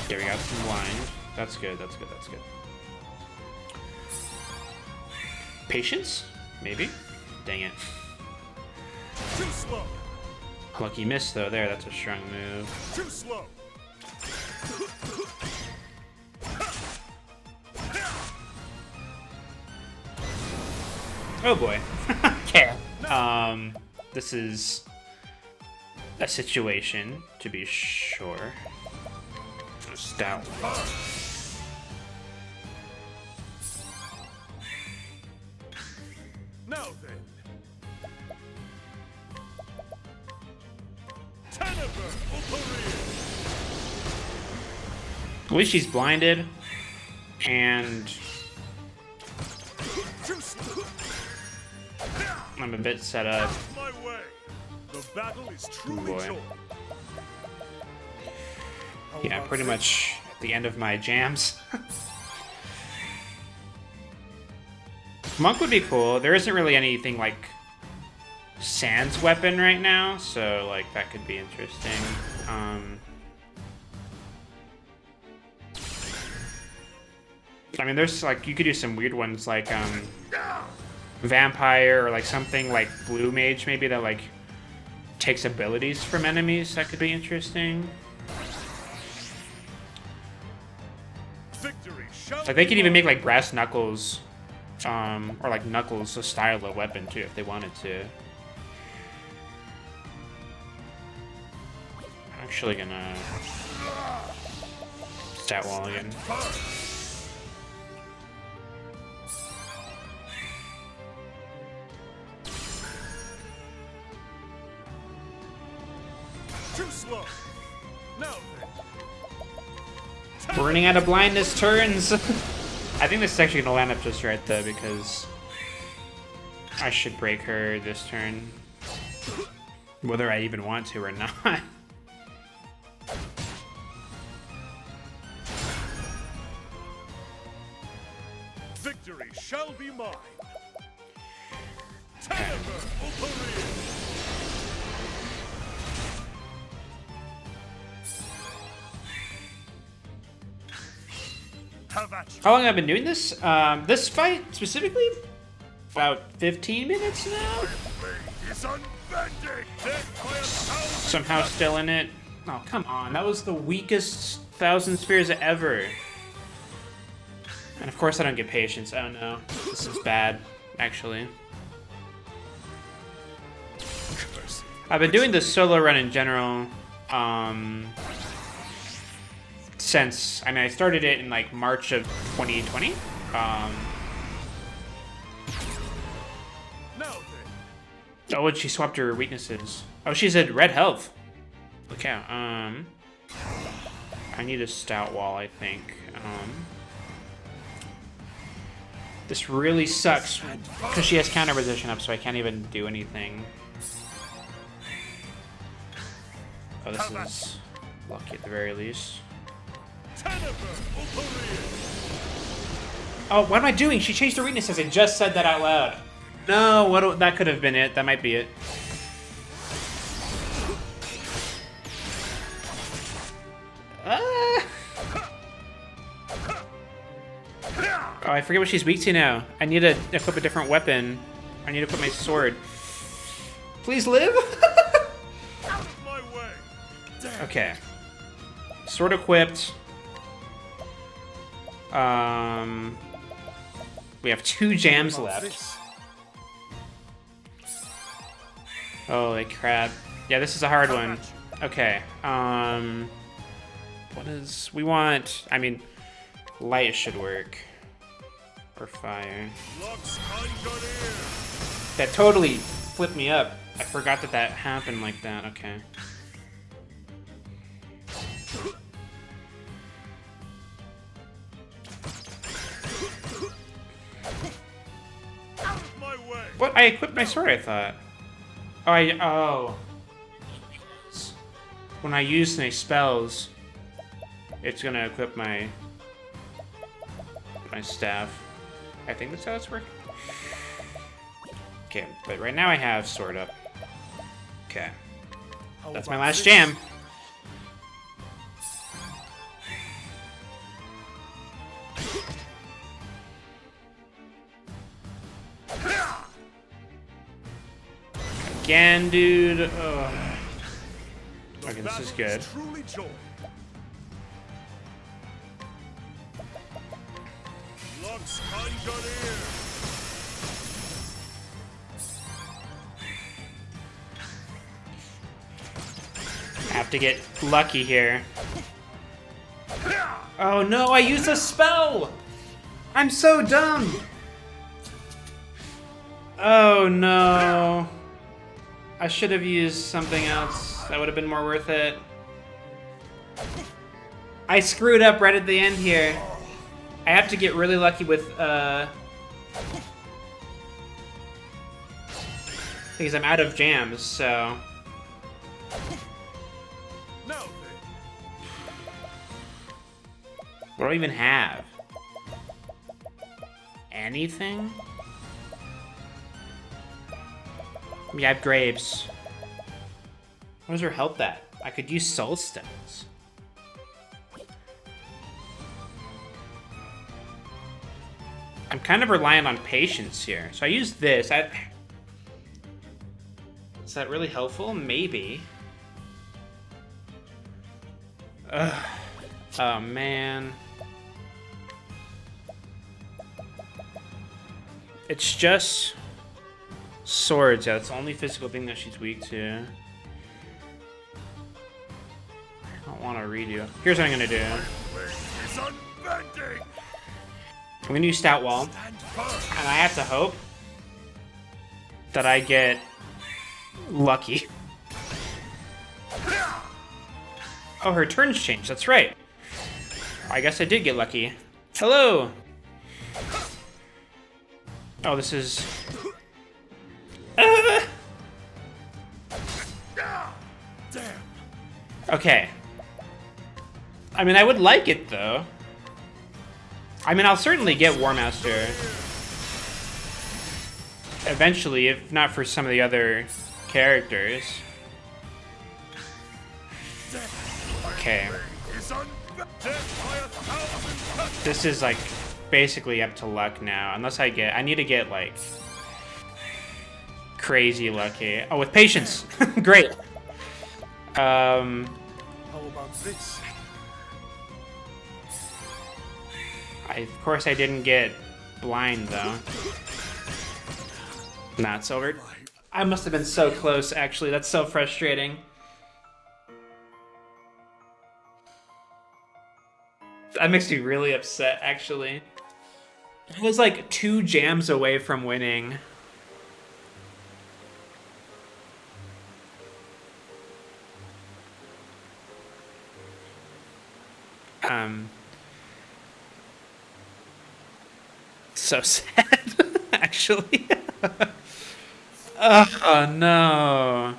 Yeah, we got some blind. That's good, that's good, that's good. Patience? Maybe? Dang it. Too slow. Lucky miss, though. There, that's a strong move. Too slow. Oh boy. Okay. This is a situation, to be sure. Stout. Now then. At least she's blinded, and I'm a bit set up. My way. The battle is Oh truly boy. joined. Yeah, pretty much at the end of my jams. Monk would be cool. There isn't really anything like Sans weapon right now, so like that could be interesting. I mean, there's like you could do some weird ones like Vampire or like something like Blue Mage maybe that like takes abilities from enemies. That could be interesting. shall Like they be could even mine. make like brass knuckles, or like knuckles a style of weapon too if they wanted to. I'm actually gonna stat wall again. Too slow. Now then. We're running out of blindness turns. I think this is actually gonna land up just right though because I should break her this turn, whether I even want to or not. Victory shall be mine. Okay. Olberic. Have at you. How long have I been doing this? This fight specifically? About 15 minutes now? Is unbending. Death by 1,000. Somehow still in it. Oh, come on. That was the weakest 1,000 spears ever. And of course I don't get patience. Oh no. This is bad, actually. I've been doing this solo run in general, since, I mean, I started it in like March of 2020. Now then. Oh, and she swapped her weaknesses. Oh, she's at red health. Okay, I need a stout wall, I think. This really sucks because she has counter position up, so I can't even do anything. Oh, this is lucky at the very least. Oh, what am I doing? She changed her weaknesses. I just said that out loud. No, that could have been it. That might be it. Ah. Oh, I forget what she's weak to now. I need to equip a different weapon. I need to equip my sword. Please live? Out of my way. Okay. Sword equipped. We have 2 jams left. Holy crap. Yeah, this is a hard one. Okay. What is... We want... I mean, light should work. Or fire. That totally flipped me up. I forgot that that happened like that. Okay. What? I equipped my sword, I thought. Oh, when I use my spells, it's gonna equip my staff. I think that's how it's working. Okay, but right now I have sword up. Okay. That's my last jam. Again, dude. Ugh. Okay, this is good. Truly joy. Lux Conjurer. Have to get lucky here. Oh no, I used a spell! I'm so dumb! Oh no. I should have used something else. That would have been more worth it. I screwed up right at the end here. I have to get really lucky with, because I'm out of jams, so... Now What do I even have? Anything? I mean, I have grapes. What does her health at? I could use soul stones. I'm kind of relying on patience here. So I use this. Is that really helpful? Maybe. Ugh. Oh, man. It's just swords. Yeah, that's the only physical thing that she's weak to. I don't want to redo. Here's what I'm gonna do. I'm gonna use Stout Wall, and I have to hope that I get lucky. Oh, her turns changed. That's right. I guess I did get lucky. Hello. Oh, this is. Okay. I mean, I would like it though. I mean, I'll certainly get War Master eventually, if not for some of the other characters. Okay. This is like basically up to luck now, unless I need to get like crazy lucky. Oh, with patience. Great. How about this? Of course I didn't get blind though. Not silvered. I must have been so close actually. That's so frustrating. That makes me really upset actually. I was like 2 jams away from winning. So sad, actually. Oh no.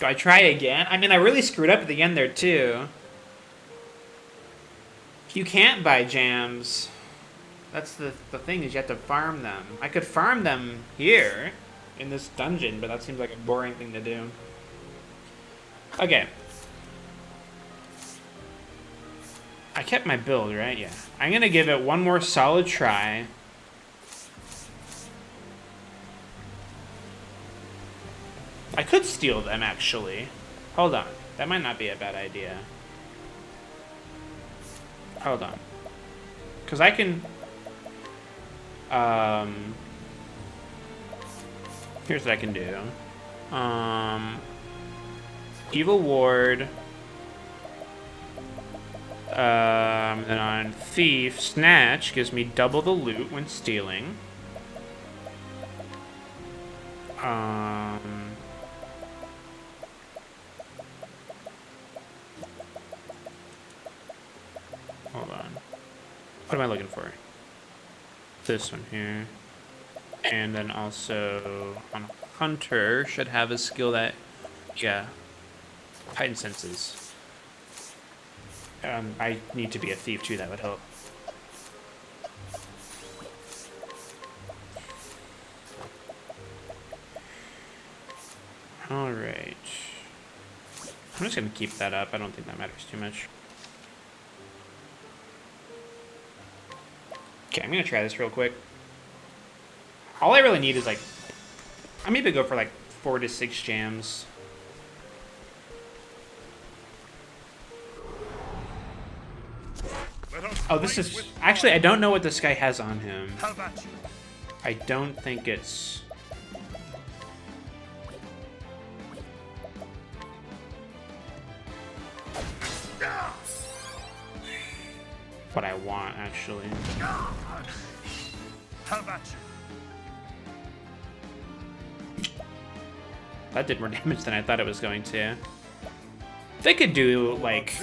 Do I try again? I mean, I really screwed up at the end there too. You can't buy jams. That's the thing, is you have to farm them. I could farm them here in this dungeon, but that seems like a boring thing to do. Okay. I kept my build, right? Yeah. I'm gonna give it one more solid try. I could steal them, actually. Hold on. That might not be a bad idea. Hold on. Because I can... Here's what I can do. Evil Ward... then on Thief, Snatch gives me double the loot when stealing. Hold on. What am I looking for? This one here. And then also on Hunter should have a skill that, yeah, heightened senses. I need to be a thief too, that would help. Alright. I'm just gonna keep that up. I don't think that matters too much. Okay, I'm gonna try this real quick. All I really need is like... I maybe go for like 4 to 6 jams. Oh, this is... Actually, I don't know what this guy has on him. I don't think it's... what I want, actually. That did more damage than I thought it was going to. They could do, like...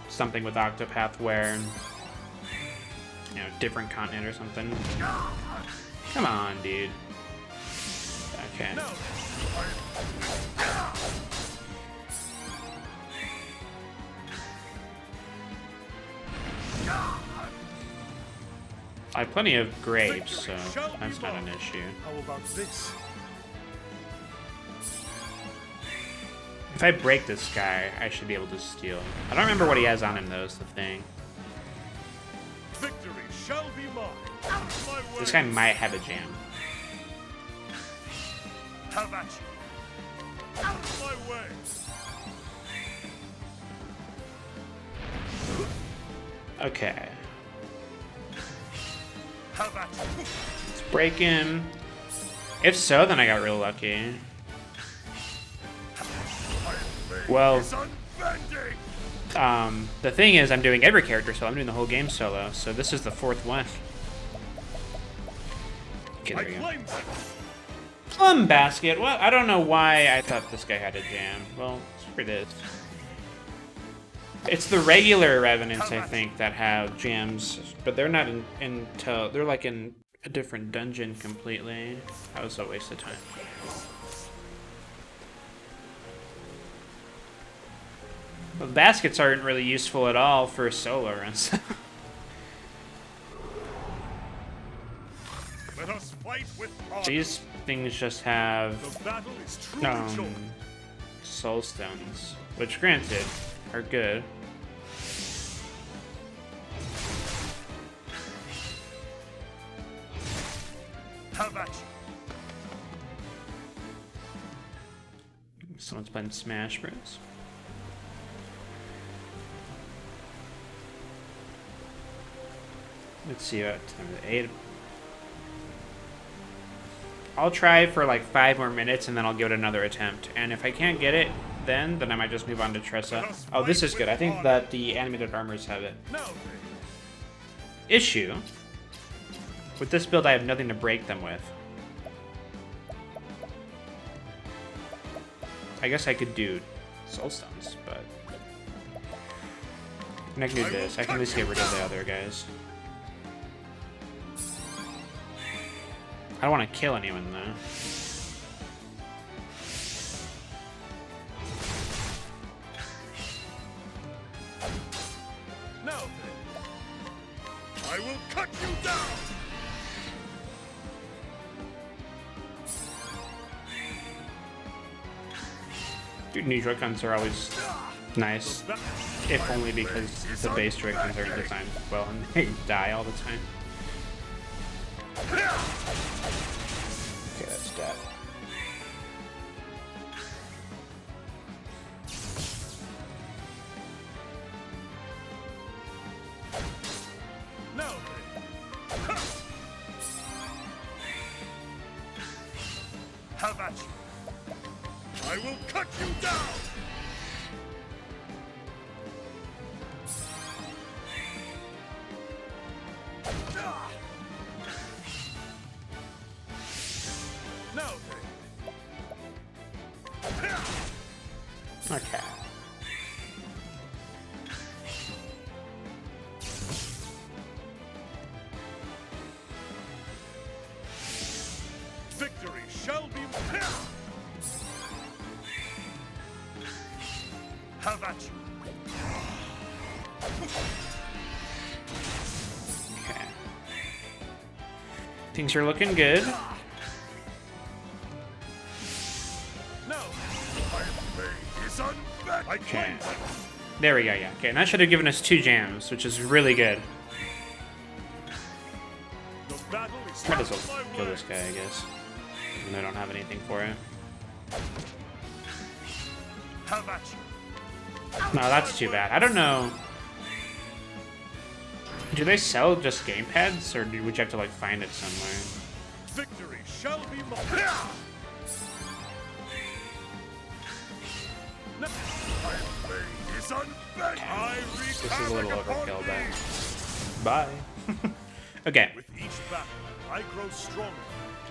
something with Octopath where, you know, different continent or something. Come on, dude. Okay. I have plenty of grapes, so that's not an issue. How about this? If I break this guy, I should be able to steal. I don't remember what he has on him, though, is the thing. Victory shall be mine. This guy might have a jam. Have at you. Out of my way. Okay. Let's break him. If so, then I got real lucky. Well, the thing is, I'm doing every character solo. I'm doing the whole game solo, so this is the 4th one. Okay, there we go. Plum basket. Well, I don't know why I thought this guy had a jam. Well, screw this. It's the regular revenants, I think, that have jams, but they're not until they're like in a different dungeon completely. That was a waste of time. Well, baskets aren't really useful at all for solo runs. Let us fight with These things just have The battle is truly joined. soul stones, which granted are good. Have at you. Someone's playing Smash Bros. Let's see what time is it? 8. I'll try for like 5 more minutes and then I'll give it another attempt. And if I can't get it, then I might just move on to Tressa. Oh, this is good. I think that the animated armors have it. Now Issue. With this build, I have nothing to break them with. I guess I could do soul stones, but I can do this. I can at least get rid of the other guys. I don't want to kill anyone though. Now then, I will cut you down. Dude, new joy-cons are always nice, if only because the base joy-cons aren't designed well and they die all the time. Okay, that's dead. Now then, have at you. I will cut you down. Now then. Okay. Victory shall be. Have at you. Okay. Things are looking good. No. My blade is unbent. I Okay. claim that. There we go, yeah. Okay, and that should have given us 2 jams, which is really good. The battle is Might as not well my kill way. this guy, I guess. And I don't have anything for it. Have at you. No, that's too bad. I don't know. Do they sell just gamepads, or would you have to like find it somewhere? Victory shall be mine. My blade is unbent. I wreak This is a havoc little upon overkill, thee. but bye. Okay, With each battle, I grow stronger.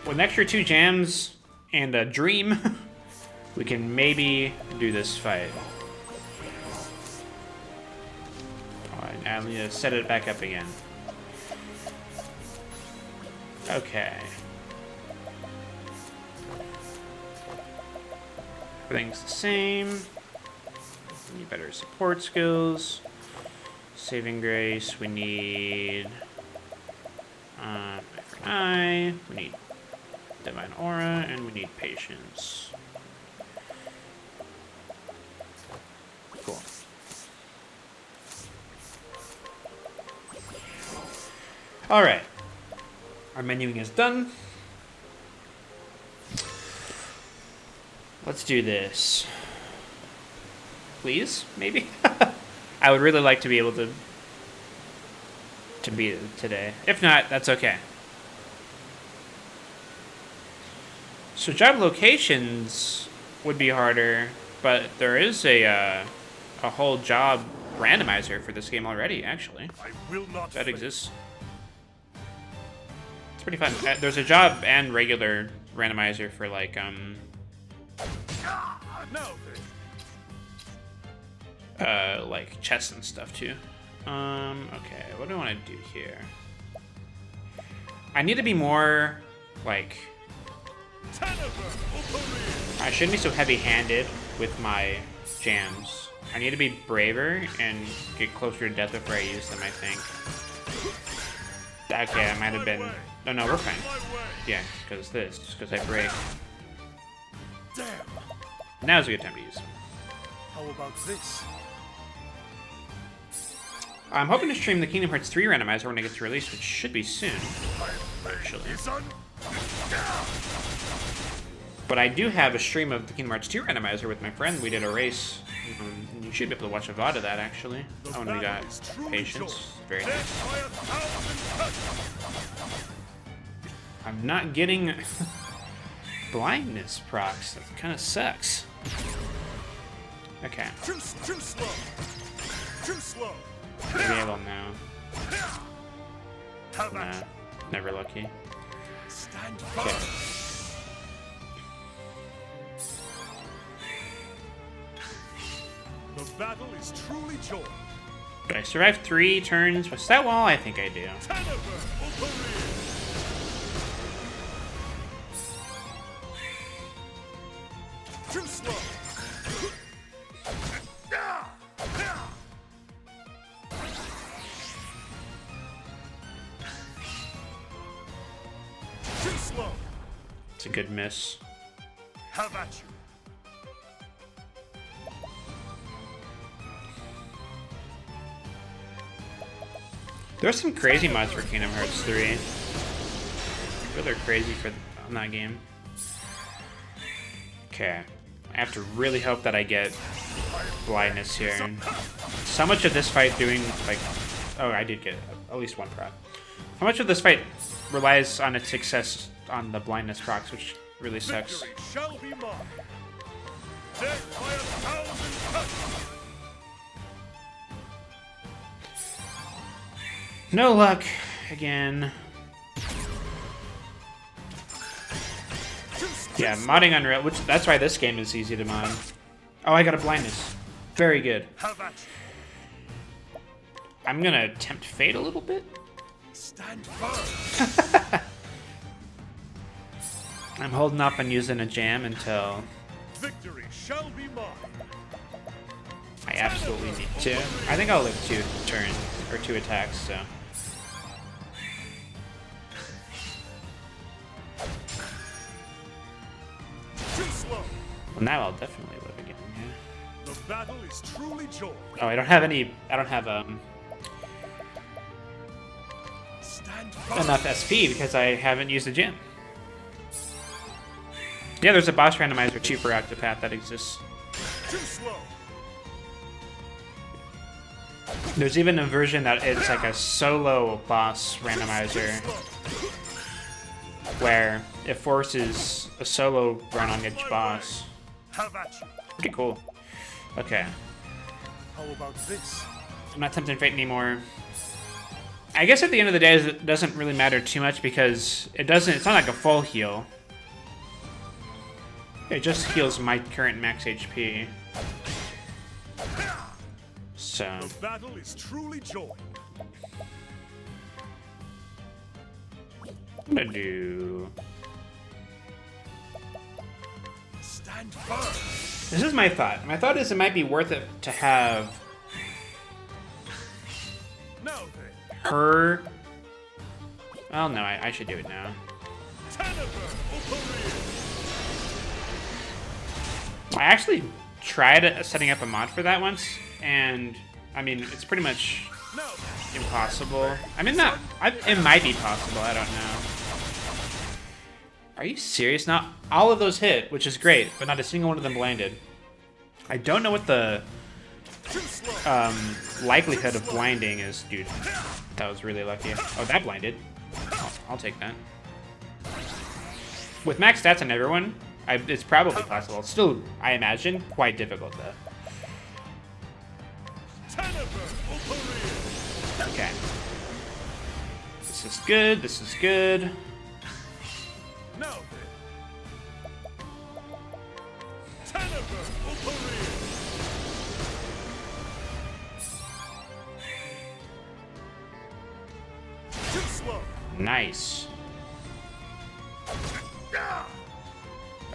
with an extra 2 jams and a dream, we can maybe do this fight. Alright, I need to set it back up again. Okay. Everything's the same. We need better support skills. Saving grace, we need eye for eye, we need divine aura, and we need patience. Cool. Alright. Our menuing is done. Let's do this. Please, maybe? I would really like to be able to beat it today. If not, that's okay. So job locations would be harder, but there is a whole job randomizer for this game already, actually. I will not That fail. exists. It's pretty fun. There's a job and regular randomizer for like Now then. like chess and stuff too. Okay, what do I want to do here? I need to be more like, I shouldn't be so heavy-handed with my jams. I need to be braver and get closer to death before I use them, I think. Okay, I might have been... No, we're fine. Yeah, because I break. Damn. Now's a good time to use them. How about this? I'm hoping to stream the Kingdom Hearts 3 randomizer when it gets released, which should be soon, actually. Son. But I do have a stream of the Kingdom Hearts 2 randomizer with my friend. We did a race. You should be able to watch a VOD of that, actually. Oh, and we got patience. Very nice. I'm not getting blindness procs. That kind of sucks. Okay. Too slow. Too slow. Maybe I will now. How about Nah, never lucky. stand Okay. firm? The battle is truly joy. Did I survive 3 turns? Was that wall? I think I do. Too slow. Too slow. It's a good miss. How about you? There's some crazy mods for Kingdom Hearts 3. They're crazy on that game. Okay. I have to really hope that I get blindness here. So much of this fight doing, like... Oh, I did get at least 1 proc. How much of this fight relies on its success on the blindness procs, which really sucks. Victory shall be mine. Death by 1,000 cuts. No luck again. Yeah, modding Unreal, which that's why this game is easy to mod. Oh, I got a blindness. Very good. How about you? I'm gonna tempt fate a little bit. Stand firm. I'm holding up on using a jam until Victory shall be mine. I absolutely need to. I think I'll live 2 turns or 2 attacks, so. Too slow. Well, now I'll definitely live again. Yeah. The battle is truly joy. Oh, I don't have Stand firm. enough SP because I haven't used the gem. Yeah, there's a boss randomizer too for Octopath that exists. Too slow. There's even a version that it's like a solo boss randomizer where it forces a solo run on each boss. How about you? Pretty cool. Okay, How about this? I'm not tempting fate anymore. I guess at the end of the day, it doesn't really matter too much because it's not like a full heal. It just heals my current max HP. So, The battle is truly joy. I'm gonna do... Stand firm. This is my thought. My thought is it might be worth it to have Now then. her... Well, no, I should do it now. I actually tried setting up a mod for that once, and I mean, it's pretty much impossible. I mean, it might be possible, I don't know. Are you serious? Not all of those hit, which is great, but not a single one of them blinded. I don't know what the likelihood of blinding is, dude. That was really lucky. Oh, that blinded. I'll take that. With max stats on everyone, it's probably possible. Still, I imagine, quite difficult though. Okay. This is good, this is good. Now Too slow. Nice.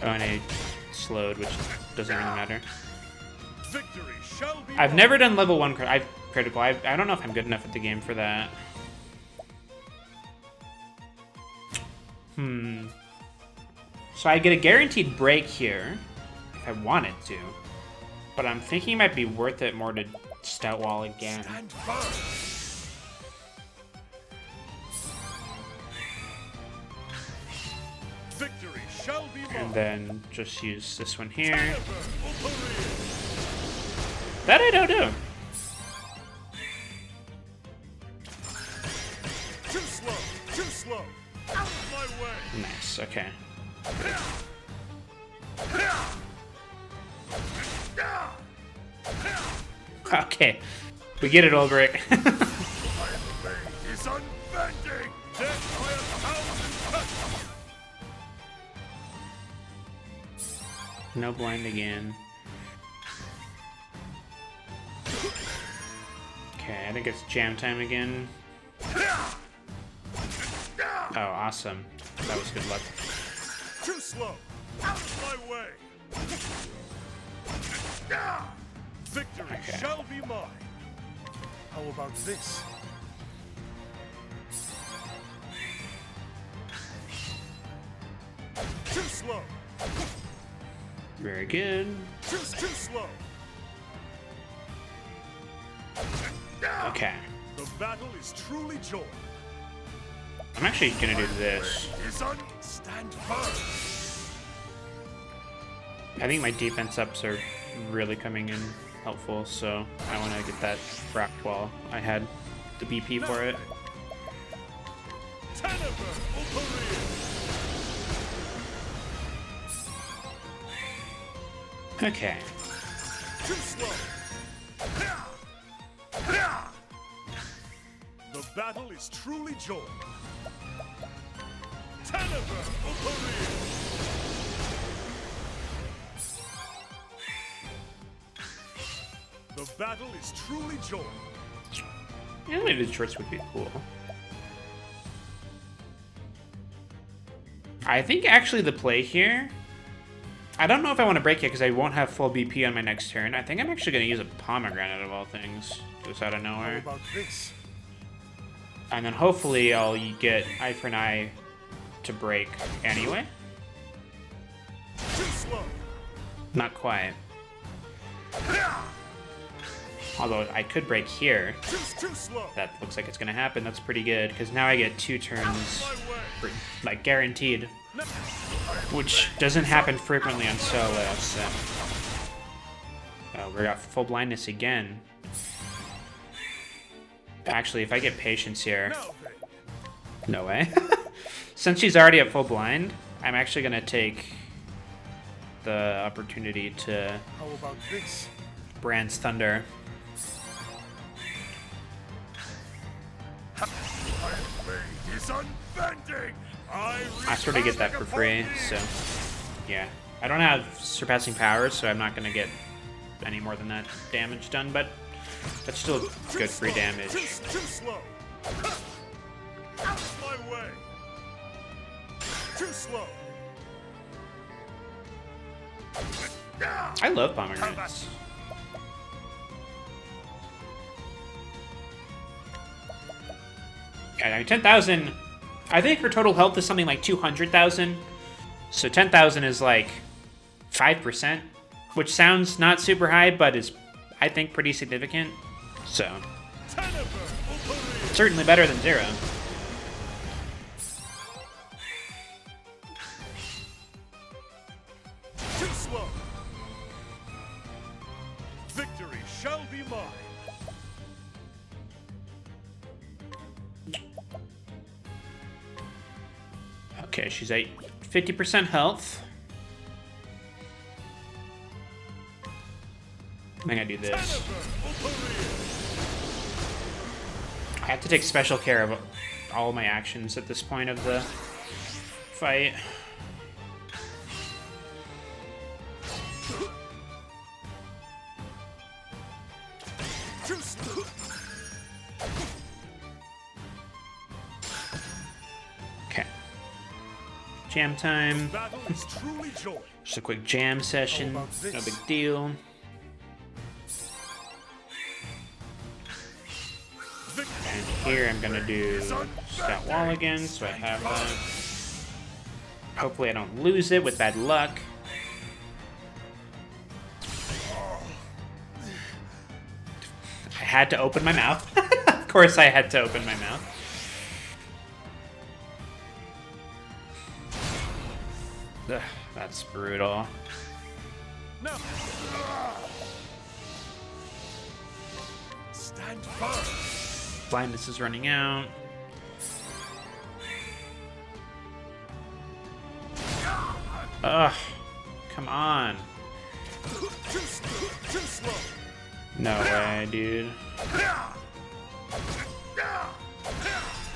Oh, and I slowed, which doesn't really matter. Victory shall be I've mine. never done level 1 critical. I don't know if I'm good enough at the game for that. So I get a guaranteed break here, if I wanted to. But I'm thinking it might be worth it more to stout wall again. Stand firm. Victory shall be And mine. then just use this one here. Olberic. That I don't do. Too slow. Too slow. Out of my way. Nice, okay. Okay. We get it, Olberic. My blade is unbending. Death by 1,000 cuts. No blind again. Okay, I think it's jam time again. Oh, awesome. That was good luck. Too slow. Out of my way. Victory Okay. shall be mine. How about this? Too slow. Very good. Too slow. Okay. The battle is truly joined. I'm actually gonna do this. Stand firm. I think my defense ups are really coming in helpful, so I want to get that rocked while I had the BP for it. Okay. Too slow. The battle is truly joined. The battle is truly joined. Animated shorts would be cool. I think actually the play here, I don't know if I want to break it because I won't have full BP on my next turn. I think I'm actually going to use a pomegranate of all things, just out of How nowhere. about this? And then hopefully I'll get eye for an eye to break anyway. Too slow. Not quite. Although I could break here. Too slow. That looks like it's going to happen. That's pretty good because now I get 2 turns, My way. like guaranteed, which doesn't happen frequently on solo. So, oh, we got full blindness again. Actually, if I get patience here, Now then. no way. Since she's already at full blind, I'm actually gonna take the opportunity to How about this? Brand's Thunder. My blade is unbending. I sort of get that for free, so yeah. I don't have surpassing powers, so I'm not gonna get any more than that damage done, but that's still good free damage. Too slow. Out of my way. Too slow. I love pomegranates. Yeah, I mean, 10,000, I think for total health is something like 200,000. So 10,000 is like 5%, which sounds not super high, but is, I think, pretty significant. So, certainly better than 0. Too slow. Victory shall be mine. Okay, she's at 50% health. I'm gonna do this. I have to take special care of all my actions at this point of the fight. Okay. Jam time. Just a quick jam session. No big deal. And here I'm gonna do that wall again, so I have that. Hopefully I don't lose it with bad luck. I had to open my mouth. Of course I had to open my mouth. Ugh, that's brutal. No. Stand firm. Blindness is running out. Ugh. Come on. No way, dude.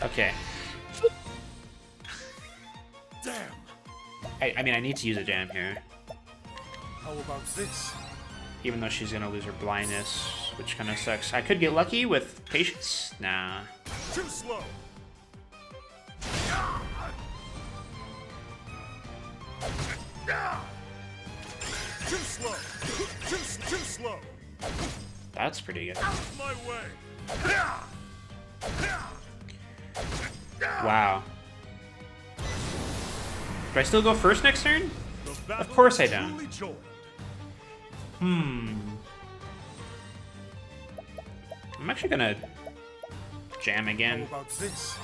Okay. Damn. I mean, I need to use a jam here. How about this? Even though she's gonna lose her blindness, which kind of sucks. I could get lucky with patience. Nah. Too slow. Too slow. Too slow. That's pretty good. My way. Wow. Do I still go first next turn? Of course I don't. I'm actually gonna jam again. How about this?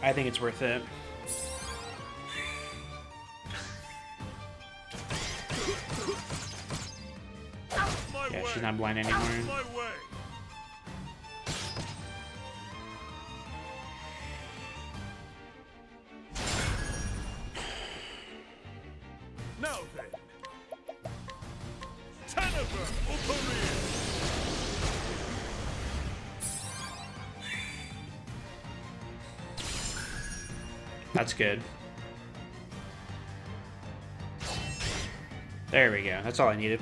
I think it's worth it. Yeah, she's not blind anymore. My way. Now then. Octopath. That's good. There we go. That's all I needed.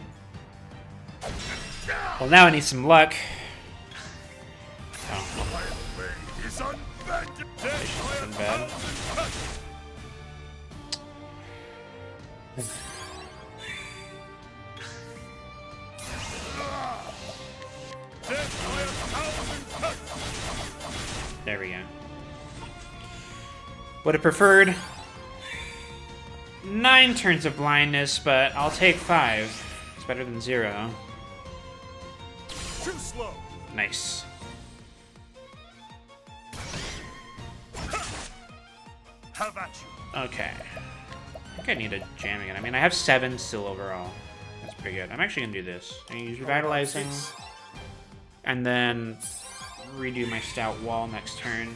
Well, now I need some luck. Oh. Nothing bad. There we go. Would have preferred 9 turns of blindness, but I'll take 5. It's better than 0. Too slow. Nice. Have at you. Okay. I think I need a jam again. I mean, I have 7 still overall. That's pretty good. I'm actually gonna do this. I'm gonna use Revitalizing, and then redo my Stout Wall next turn.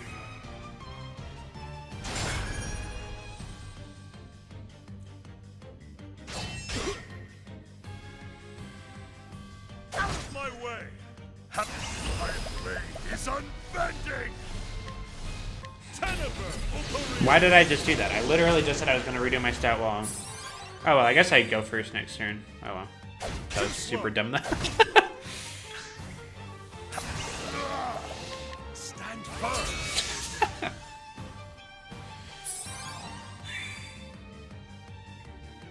My way. My blade is unbending. Why did I just do that? I literally just said I was gonna redo my Stout Wall. Oh well, I guess I go first next turn. Oh well. That was super dumb though. Stand firm.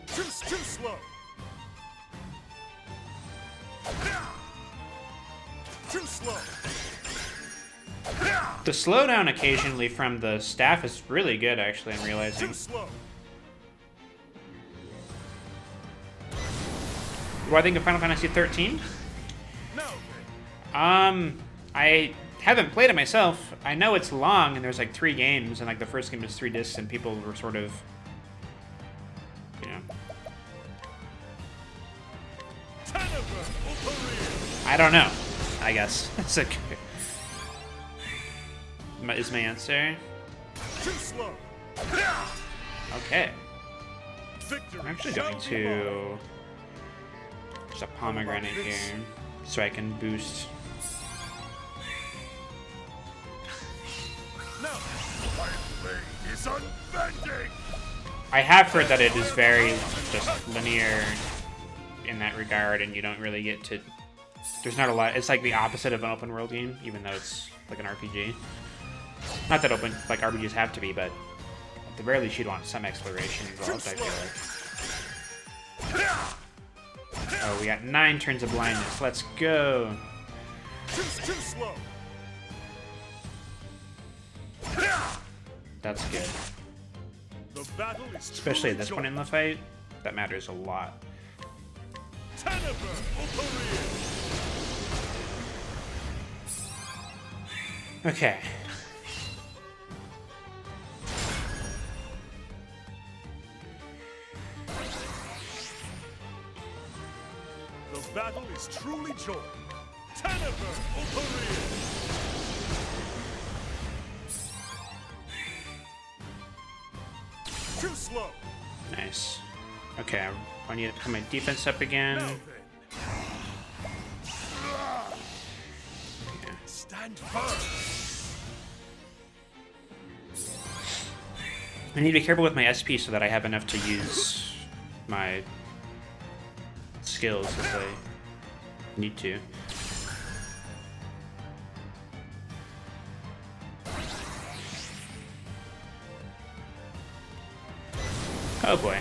Too slow. Too slow. The slowdown occasionally from the staff is really good, actually, I'm realizing. Too slow. What do I think of Final Fantasy 13? No. I haven't played it myself. I know it's long, and there's like 3 games, and like the first game is 3 discs, and people were sort of, you know. I don't know, I guess. It's like, is my answer. Too slow. Okay. Victory I'm actually shall going be mine. to just a pomegranate here so I can boost. Now, my blade is unbending. I have heard that it is very just linear in that regard, and you don't really get to. There's not a lot. It's like the opposite of an open world game, even though it's like an RPG. Not that open like RPGs have to be, but at the very least, you'd want some exploration involved. I feel like. Oh, we got 9 turns of blindness. Let's go. Too slow. That's good. The battle is Especially at this truly point in the fight, that matters a lot. Okay. The battle is truly joined. Tanaver Olberic. Too slow. Nice. Okay, I need to put my defense up again. Now then. Stand firm. I need to be careful with my SP so that I have enough to use my skills as I need to. Oh boy.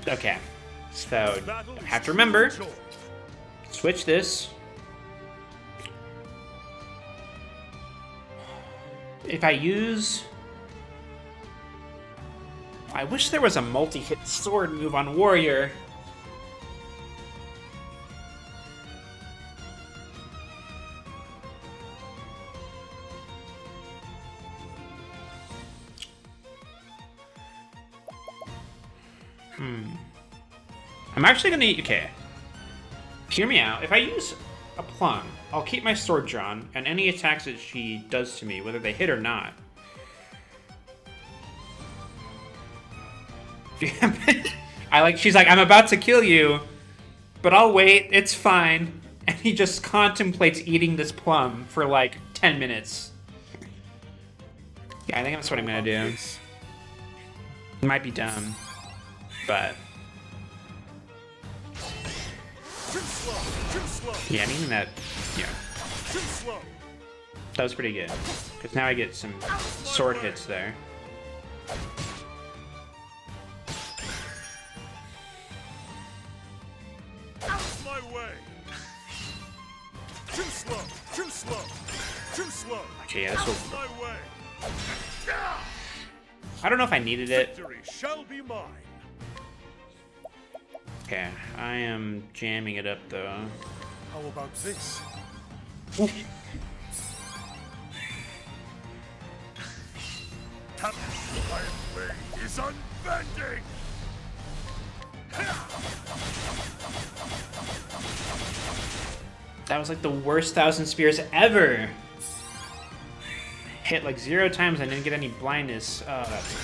Okay, so I have to remember, switch this. If I use... I wish there was a multi-hit sword move on Warrior. I'm actually gonna... Okay. Hear me out. If I use a plum, I'll keep my sword drawn, and any attacks that she does to me, whether they hit or not. She's like, I'm about to kill you, but I'll wait, it's fine. And he just contemplates eating this plum for like 10 minutes. Yeah, I think that's what I'm gonna do. It might be dumb, but... Yeah, needing that, yeah. That was pretty good. Because now I get some sword hits there. My way. Too slow. Too slow. Too slow. Okay, yeah, this will... My way. I don't know if I needed it. Victory shall be mine. Okay, I am jamming it up though. How about this? My blade is unbending. That was like the worst 1,000 spears ever. Hit like 0 times, I didn't get any blindness. Oh, that's...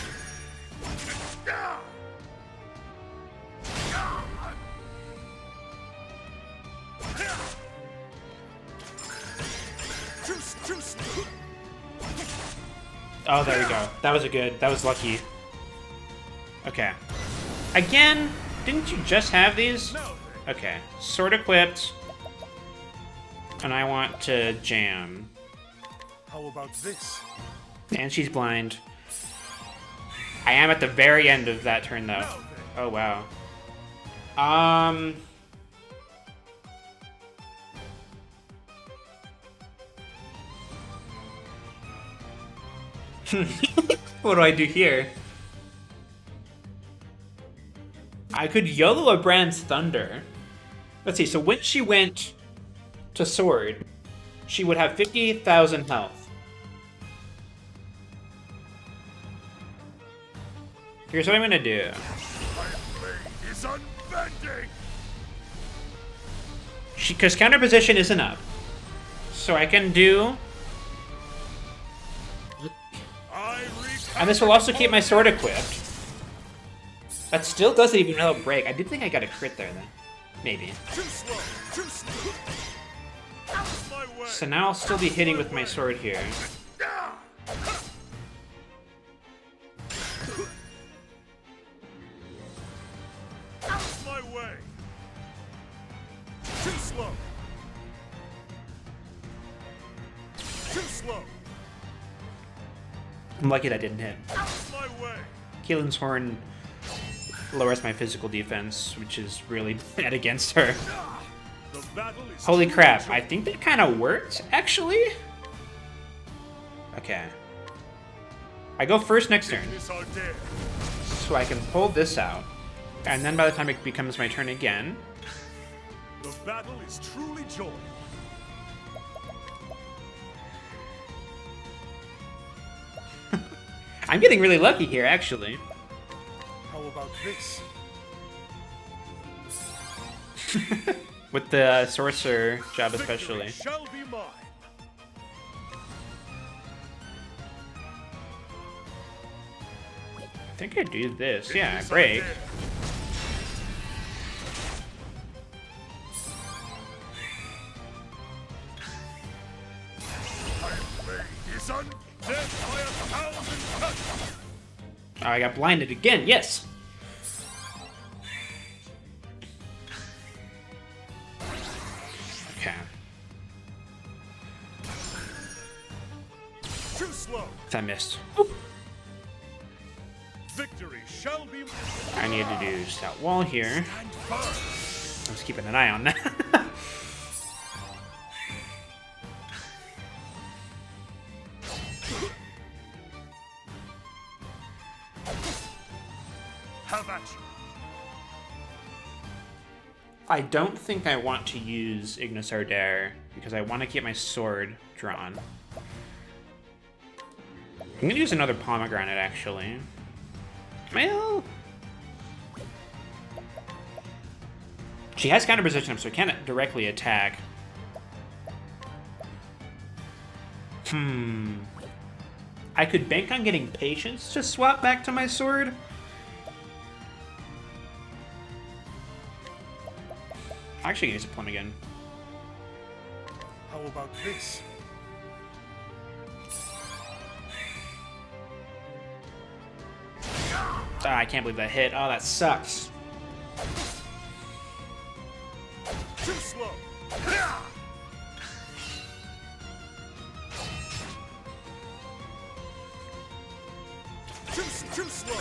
Oh, there we go. That was a good. That was lucky. Okay. Again, didn't you just have these? Okay. Sword equipped. And I want to jam. How about this? And she's blind. I am at the very end of that turn, though. Oh, wow. What do I do here? I could YOLO a Brand's Thunder. Let's see, so when she went to Sword, she would have 50,000 health. Here's what I'm gonna do. My blade is unbending. Because counter position isn't up. So I can do... And this will also keep my sword equipped. That still doesn't even help break. I did think I got a crit there, then. Maybe. Too slow. Too slow. Out of my way. So now I'll still be hitting with my sword here. Out of my way. Too slow. Too slow. I'm lucky that didn't hit. Out of my way. Keelan's Horn lowers my physical defense, which is really bad against her. The battle is Holy crap, I think that kind of worked, actually. Okay. I go first next turn, This our dare. so I can pull this out. And then by the time it becomes my turn again, The battle is truly joy. I'm getting really lucky here, actually. How about this? With the sorcerer job especially. Victory shall be mine. I think I do this. Yeah, This our break. dare. My blade is undead by 1,000 cuts. Oh, I got blinded again. Yes. Okay. Too slow. I missed. Victory shall be mine. I need to do stout wall here. Stand firm. I was keeping an eye on that. Have at you. I don't think I want to use Ignis Ardere because I want to keep my sword drawn. I'm gonna use another pomegranate actually. Well, she has counter position, so I can't directly attack. I could bank on getting patience to swap back to my sword. Actually, use a plum again. How about this? Ah, I can't believe that hit. Oh, that sucks. Too slow. Too slow.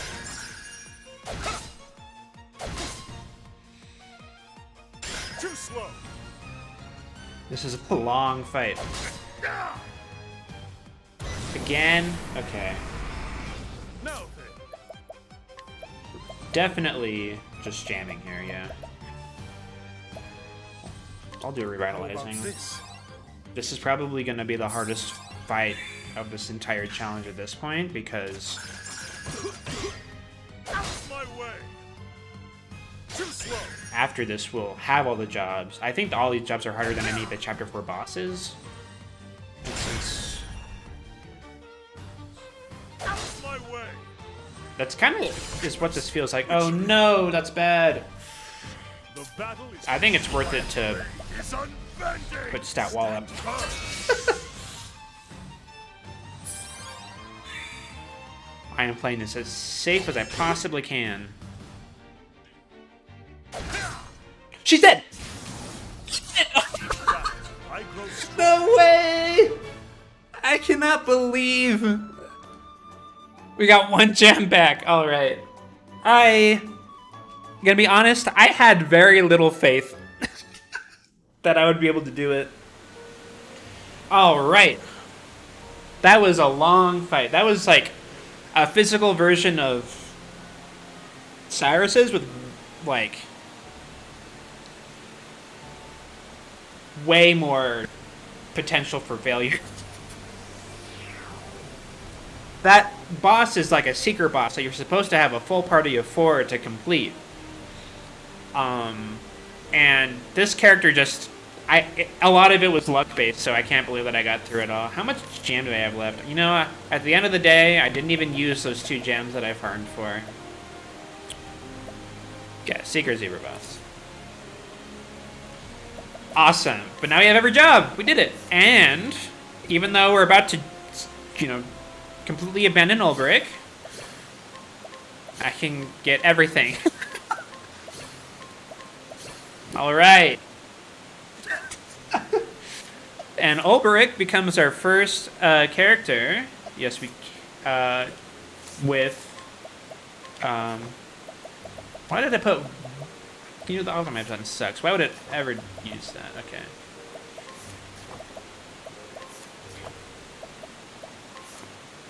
Too slow. This is a long fight. Again? Okay. Now then. Definitely just jamming here, yeah. I'll do How about revitalizing. this? This is probably going to be the hardest fight of this entire challenge at this point because Out of my way. Too slow. after this we'll have all the jobs. I think all these jobs are harder than any of the Chapter 4 bosses. And since Out of my way. that's kind of is what this feels like. Oh no, that's bad. The battle is I think it's worth it to is unbending. put Stat Wall up. I am playing this as safe as I possibly can. She's dead! I grow strong. No way! I cannot believe we got one gem back. All right. Gonna be honest, I had very little faith that I would be able to do it. All right. That was a long fight. That was like a physical version of Cyrus's with like way more potential for failure. That boss is like a seeker boss that you're supposed to have a full party of 4 to complete. And this character just A lot of it was luck-based, so I can't believe that I got through it all. How much jam do I have left? You know, at the end of the day, I didn't even use those 2 gems that I farmed for. Yeah, Secret Zebra Boss. Awesome. But now we have every job. We did it. And even though we're about to, you know, completely abandon Olberic, I can get everything. All right. And Olberic becomes our first character. Yes, we with why did I put? You know, the automatic button sucks. Why would it ever use that? Okay.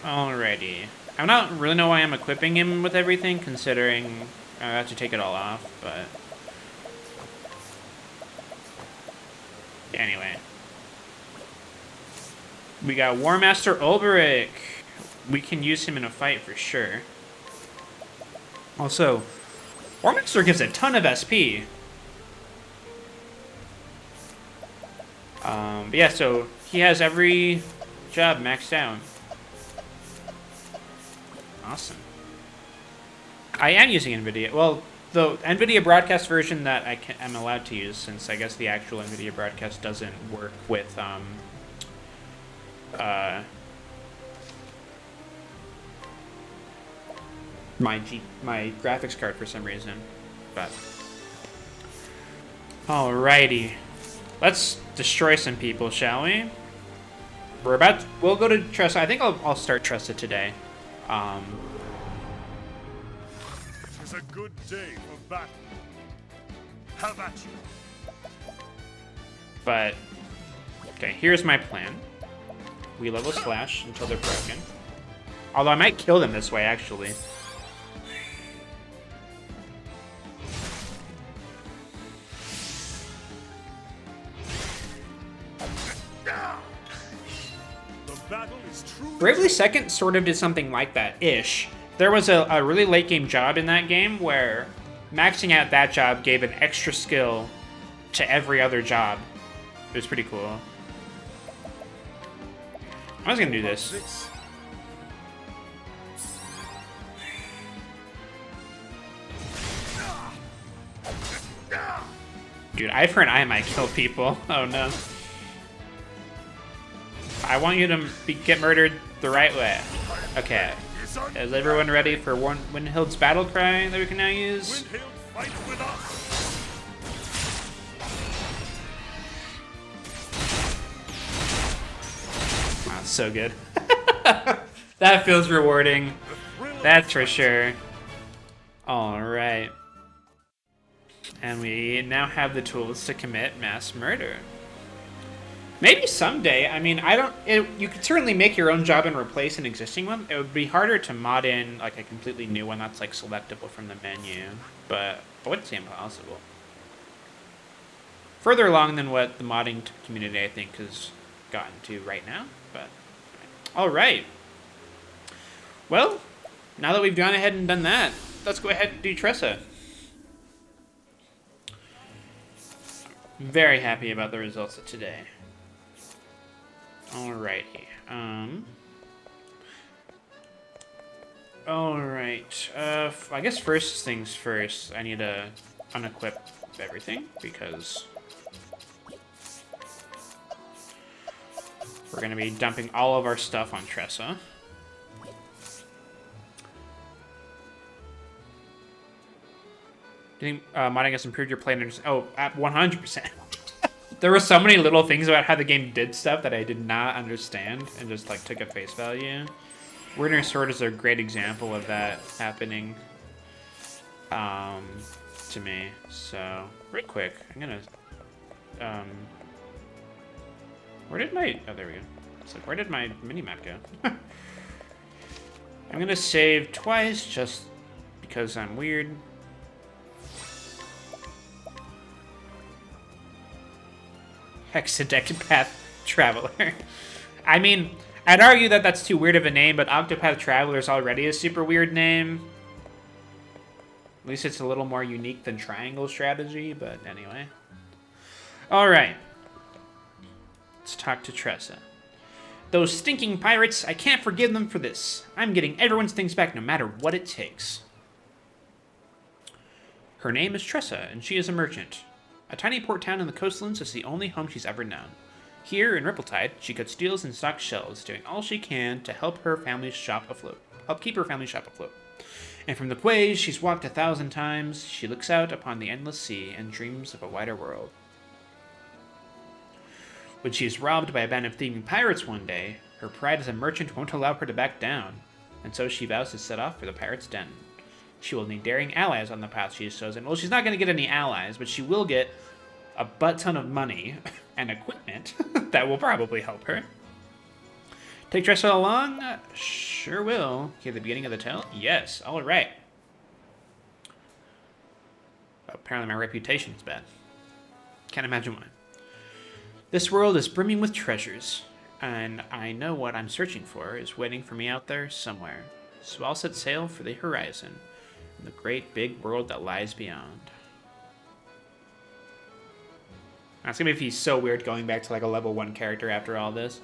Alrighty. I don't really know why I'm equipping him with everything, considering I have to take it all off, but anyway. We got War Master Olberic. We can use him in a fight for sure. Also, War Master gives a ton of SP. But yeah, so he has every job maxed out. Awesome. I am using NVIDIA. Well, the NVIDIA broadcast version that I'm allowed to use, since I guess the actual NVIDIA broadcast doesn't work with my graphics card for some reason. But alrighty, let's destroy some people, shall we? We'll go to Tressa. I think I'll start Tressa today. It's a good day for battle. How about you? But okay, here's my plan. We level Slash until they're broken. Although I might kill them this way, actually. Bravely Second sort of did something like that-ish. There was a really late game job in that game where maxing out that job gave an extra skill to every other job. It was pretty cool. I was gonna do this. Dude, Eye for an eye might kill people. Oh no. I want you to get murdered the right way. Okay. Is everyone ready for Windhild's battle cry that we can now use? Wow, so good. That feels rewarding. That's for sure. Alright. And we now have the tools to commit mass murder. Maybe someday. I mean, you could certainly make your own job and replace an existing one. It would be harder to mod in like a completely new one that's like selectable from the menu, but I wouldn't say impossible. Further along than what the modding community I think has gotten to right now. But all right. Well, now that we've gone ahead and done that, let's go ahead and do Tressa. Very happy about the results of today. Alrighty. Alright. I guess first things first, I need to unequip everything because we're going to be dumping all of our stuff on Tressa. Do you think modding has improved your play? Oh, at 100%. There were so many little things about how the game did stuff that I did not understand and just like took at face value. Werner's Sword is a great example of that happening to me. So, real quick, I'm gonna where did my oh there we go. It's like, where did my minimap go? I'm gonna save twice just because I'm weird. Octopath Traveler. I mean, I'd argue that that's too weird of a name, but Octopath Traveler is already a super weird name. At least it's a little more unique than Triangle Strategy, but anyway. Alright. Let's talk to Tressa. Those stinking pirates, I can't forgive them for this. I'm getting everyone's things back no matter what it takes. Her name is Tressa, and she is a merchant. A tiny port town in the coastlands is the only home she's ever known. Here in Rippletide, she cuts steels and stocks shells, doing all she can to help keep her family's shop afloat. And from the quays she's walked 1,000 times, she looks out upon the endless sea and dreams of a wider world. When she is robbed by a band of thieving pirates one day, her pride as a merchant won't allow her to back down, and so she vows to set off for the pirate's den. She will need daring allies on the path she has chosen. Well, she's not going to get any allies, but she will get a butt ton of money and equipment that will probably help her. Take Tressa along? Sure will. Hear the beginning of the tale? Yes, alright. Apparently my reputation is bad. Can't imagine why. This world is brimming with treasures, and I know what I'm searching for is waiting for me out there somewhere. So I'll set sail for the horizon, and the great big world that lies beyond. It's gonna be so weird going back to like a level 1 character after all this.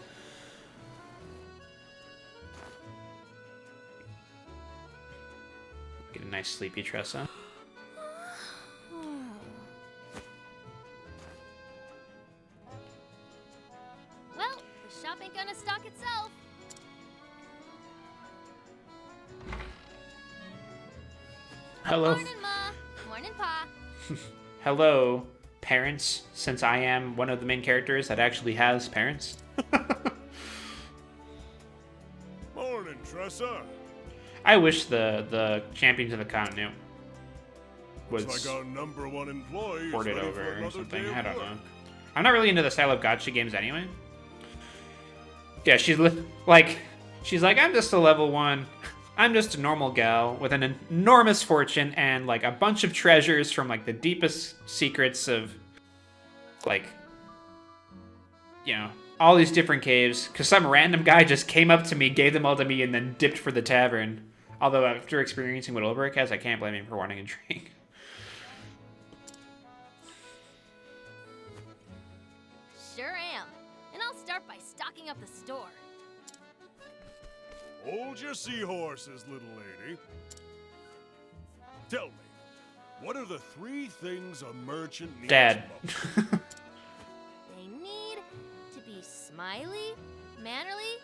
Get a nice sleepy Tressa. Well, the shop ain't gonna stock itself. Hello. Morning, Ma. Morning, Pa. Hello, parents, since I am one of the main characters that actually has parents. Morning, Tressa. I wish the Champions of the Continent was Looks like our #1 employee is ported ready over for or another something. day of I don't work. know. I'm not really into the style of gacha games anyway. Yeah, she's like, I'm just a level 1. I'm just a normal gal with an enormous fortune and like a bunch of treasures from like the deepest secrets of like, you know, all these different caves. Because some random guy just came up to me, gave them all to me, and then dipped for the tavern. Although after experiencing what Olberic has, I can't blame him for wanting a drink. Sure am. And I'll start by stocking up the store. Hold your seahorses, little lady. Tell me, what are the 3 things a merchant needs Dad. most? They need to be smiley, mannerly,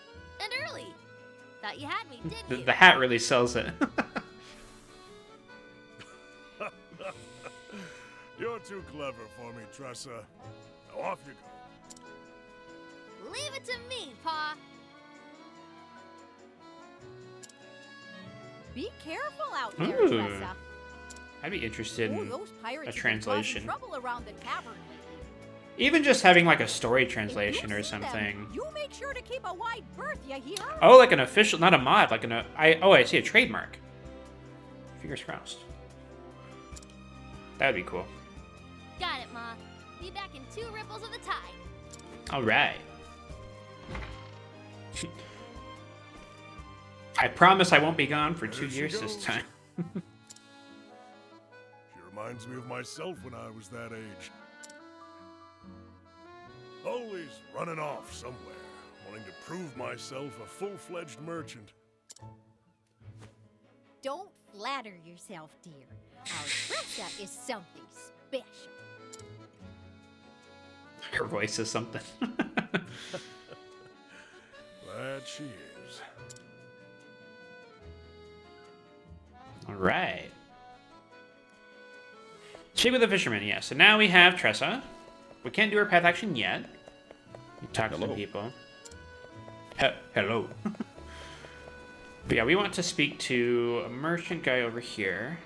and early. Thought you had me, didn't you? The hat really sells it. You're too clever for me, Tressa. Now off you go. Leave it to me, Pa. Be careful out there, Ooh. Tressa. I'd be interested Oh, in those pirates a have been translation. causing trouble around the tavern. Even just having like a story If you translation or see them, something. you make sure to keep a wide berth, you hear? Oh, like an official, not a mod, like I see a trademark. Fingers crossed. That would be cool. Got it, Ma. Be back in 2 ripples of the tide. All right. I promise I won't be gone for 2 There she years this goes. time. She reminds me of myself when I was that age. Always running off somewhere, wanting to prove myself a full-fledged merchant. Don't flatter yourself, dear. Our Tressa is something special. Her voice is something. That she is. All right. Speak with the fisherman, yes. So now we have Tressa. We can't do her path action yet. We talk to some people. Hello. But yeah, we want to speak to a merchant guy over here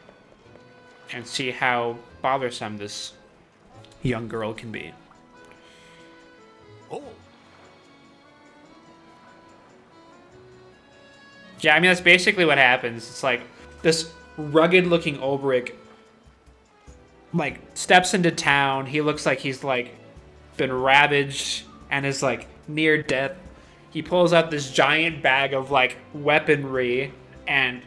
and see how bothersome this young girl can be. Oh, Yeah, I mean, that's basically what happens. It's like this rugged-looking Olberic, like, steps into town. He looks like he's, like, been ravaged and is, like, near death. He pulls out this giant bag of, like, weaponry and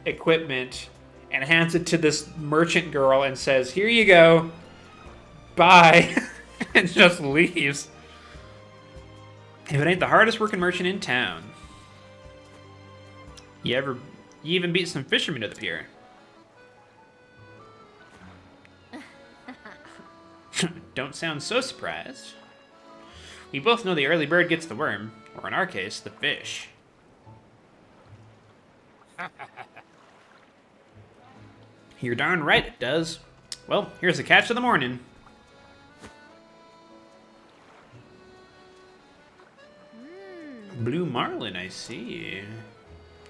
equipment and hands it to this merchant girl and says, "Here you go. Bye." And just leaves. If it ain't the hardest working merchant in town. You even beat some fishermen to the pier. Don't sound so surprised. We both know the early bird gets the worm, or in our case, the fish. You're darn right it does. Well, here's the catch of the morning. Blue marlin, I see.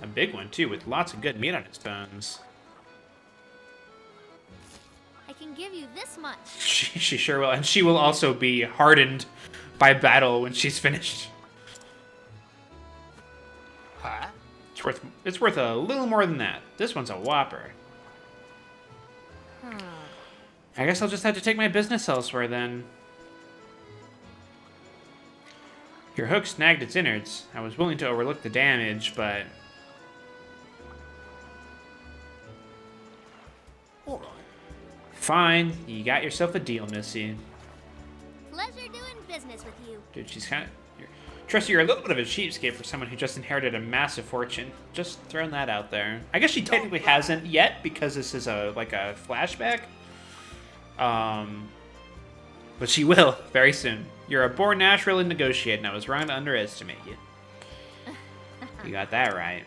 A big one, too, with lots of good meat on its bones. I can give you this much. She sure will, and she will also be hardened by battle when she's finished. Huh? It's worth a little more than that. This one's a whopper. I guess I'll just have to take my business elsewhere then. Your hook snagged its innards. I was willing to overlook the damage, but... All right. Fine, you got yourself a deal, Missy. Pleasure doing business with you. Dude, she's kind of... Trust you're a little bit of a cheapskate for someone who just inherited a massive fortune. Just throwing that out there. I guess she technically hasn't yet, because this is like a flashback. But she will, very soon. You're a born natural in negotiating. I was wrong to underestimate you. You got that right.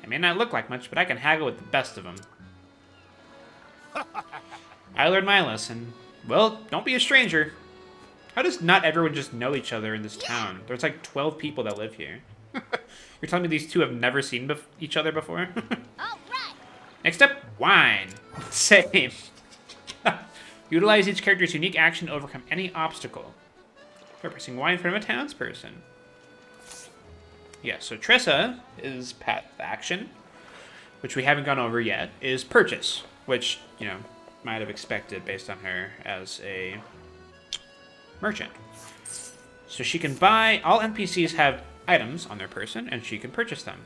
I may not look like much, but I can haggle with the best of them. I learned my lesson. Well, don't be a stranger. How does not everyone just know each other in this town? There's like 12 people that live here. You're telling me these two have never seen each other before? All right. Next up, wine. Same. Utilize each character's unique action to overcome any obstacle. By pressing Y in front of a townsperson. Yeah, so Tressa is path action, which we haven't gone over yet, is purchase, which, you know, might have expected based on her as a merchant. So she can buy, all NPCs have items on their person, and she can purchase them.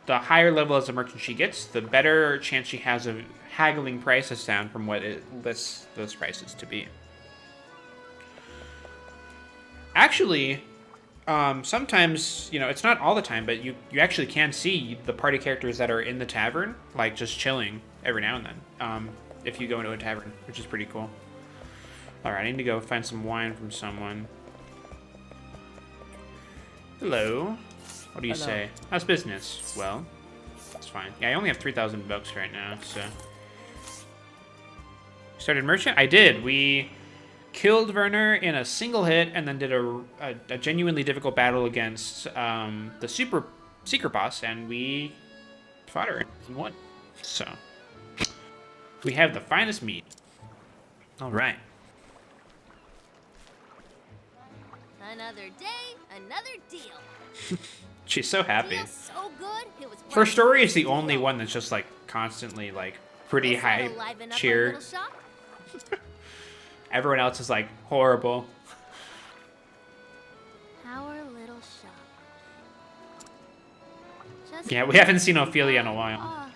The higher level as a merchant she gets, the better chance she has of haggling prices down from what it lists those prices to be. Actually, sometimes, you know, it's not all the time, but you actually can see the party characters that are in the tavern, like, just chilling every now and then, if you go into a tavern, which is pretty cool. Alright, I need to go find some wine from someone. Hello. What do you say? How's business? Well, it's fine. Yeah, I only have 3,000 bucks right now, so... Started merchant? I did. We killed Werner in a single hit, and then did a genuinely difficult battle against the super secret boss, and we fought her and won. So, we have the finest meat. All right. Another day, another deal. She's so happy. Feels so good. It was Her worth story is the it. only one that's just like constantly like pretty This oughta high liven up our cheer. little shop. Everyone else is like horrible. Our little shop. Just Yeah, we haven't seen Ophelia in a while.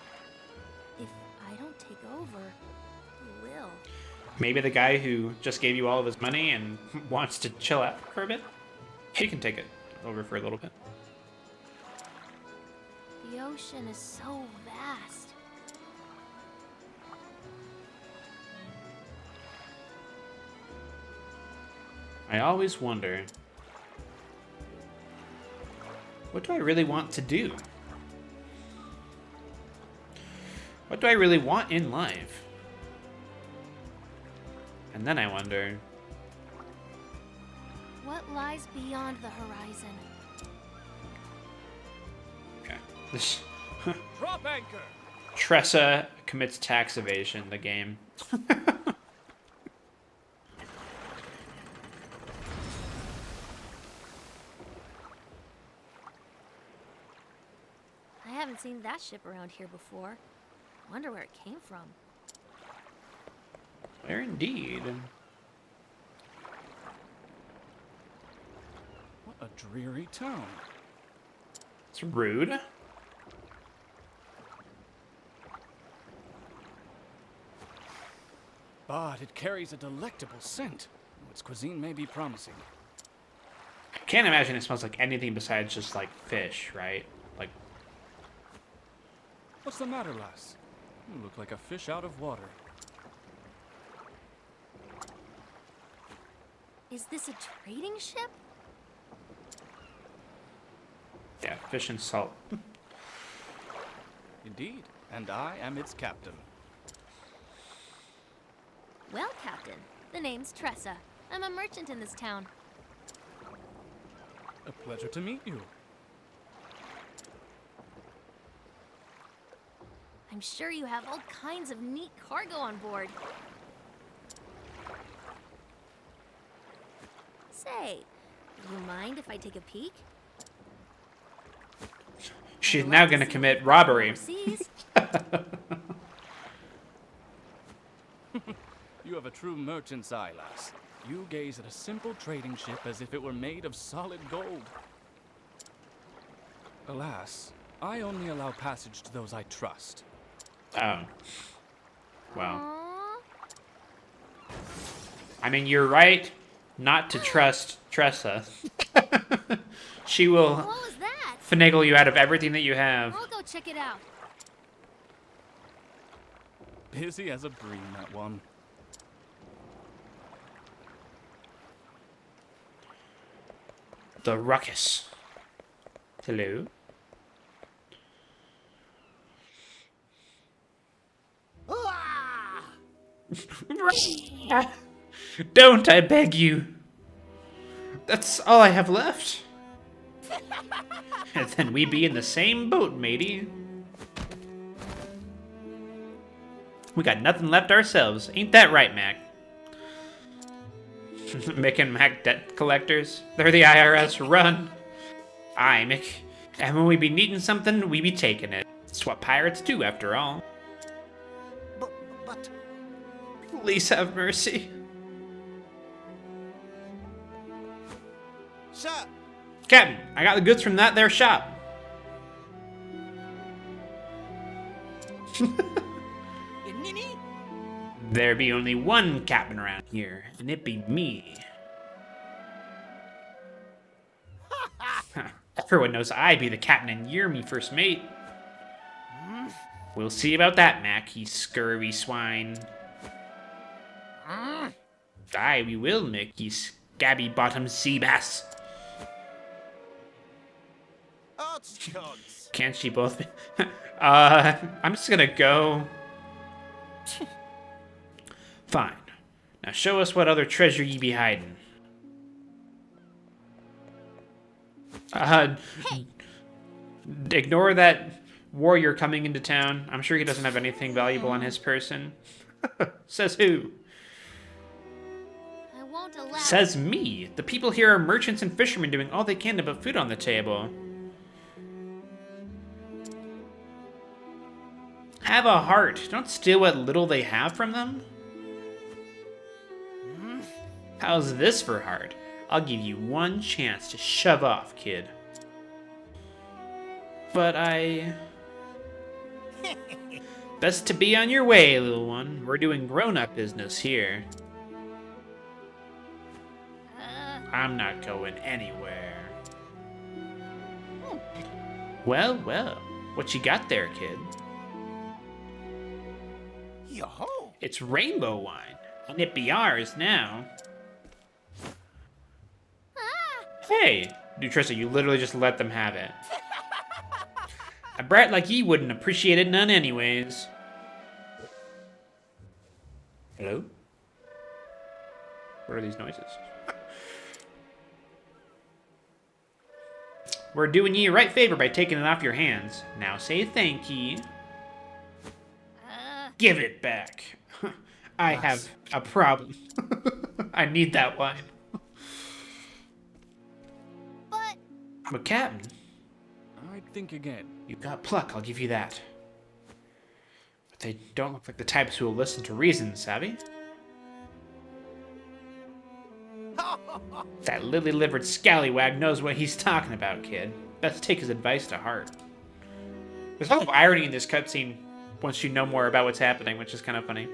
If I don't take over, who will? Maybe the guy who just gave you all of his money and wants to chill out for a bit. He can take it over for a little bit. The ocean is so vast. I always wonder, what do I really want to do? What do I really want in life? And then I wonder, What lies beyond the horizon? okay, this Drop anchor! Tressa commits tax evasion, the game. I haven't seen that ship around here before. Wonder where it came from. Where indeed? What a dreary town. It's rude. but it carries a delectable scent. Its cuisine may be promising. I can't imagine it smells like anything besides just like fish, right? Like, What's the matter, lass? You look like a fish out of water. Is this a trading ship? yeah, fish and salt. Indeed, and I am its captain. Well, Captain, the name's Tressa. I'm a merchant in this town. A pleasure to meet you. I'm sure you have all kinds of neat cargo on board. Say, do you mind if I take a peek? She's I'd now love to gonna see commit what robbery. overseas. You have a true merchant's eye, lass. You gaze at a simple trading ship as if it were made of solid gold. Alas, I only allow passage to those I trust. Oh. Well, Aw. I mean, you're right not to trust Tressa. She will What was that? finagle you out of everything that you have. I'll go check it out. Busy as a bream, that one. The ruckus. Hello? Don't, I beg you. That's all I have left. And then we be in the same boat, matey. We got nothing left ourselves. Ain't that right, Mac? Mick and Mac debt collectors. They're the IRS. Run. Aye, Mick. And when we be needing something, we be taking it. It's what pirates do, after all. But Please have mercy. sir, Captain, I got the goods from that there shop. Nini? There be only one captain around here, and it be me. Everyone knows I be the captain and you're me first mate. We'll see about that, Mac, you scurvy swine. Aye, we will, Mick, you scabby-bottomed sea bass. Archgods. Can't she both be? I'm just gonna go. Fine. Now show us what other treasure ye be hiding. Ignore that warrior coming into town. I'm sure he doesn't have anything valuable on his person. Says who? I won't allow. Says me. The people here are merchants and fishermen doing all they can to put food on the table. Have a heart. Don't steal what little they have from them. How's this for heart? I'll give you one chance to shove off, kid. But Best to be on your way, little one. We're doing grown-up business here. I'm not going anywhere. Well, well. What you got there, kid? Yo-ho. It's rainbow wine, and it be ours now. Hey, Tressa, you literally just let them have it. A brat like ye wouldn't appreciate it none anyways. Hello? What are these noises? We're doing ye a right favor by taking it off your hands. Now say thank ye. Give it back. I have a problem. I need that wine. But Captain, I'd think again. you got pluck, I'll give you that. But they don't look like the types who will listen to reason, savvy? That lily-livered scallywag knows what he's talking about, kid. Best take his advice to heart. There's a lot of irony in this cutscene once you know more about what's happening, which is kind of funny.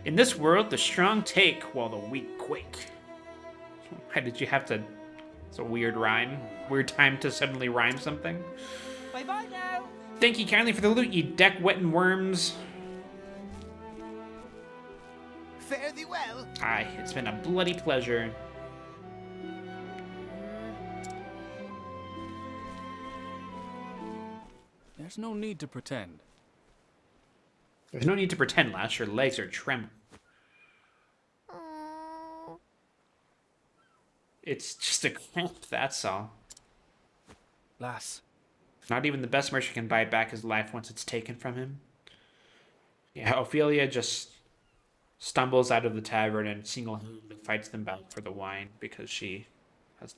In this world, the strong take while the weak quake. Why did you have to... It's a weird rhyme. Weird time to suddenly rhyme something. Bye-bye now. Thank you kindly for the loot, you deck-wetting worms. Fare thee well. Aye, it's been a bloody pleasure. There's no need to pretend. There's no need to pretend, lass. Your legs are trembling. Oh. It's just a cramp, that's all. Lass, Not even the best merchant can buy back his life once it's taken from him. Yeah, Ophelia just stumbles out of the tavern and single-handedly fights them back for the wine because she has...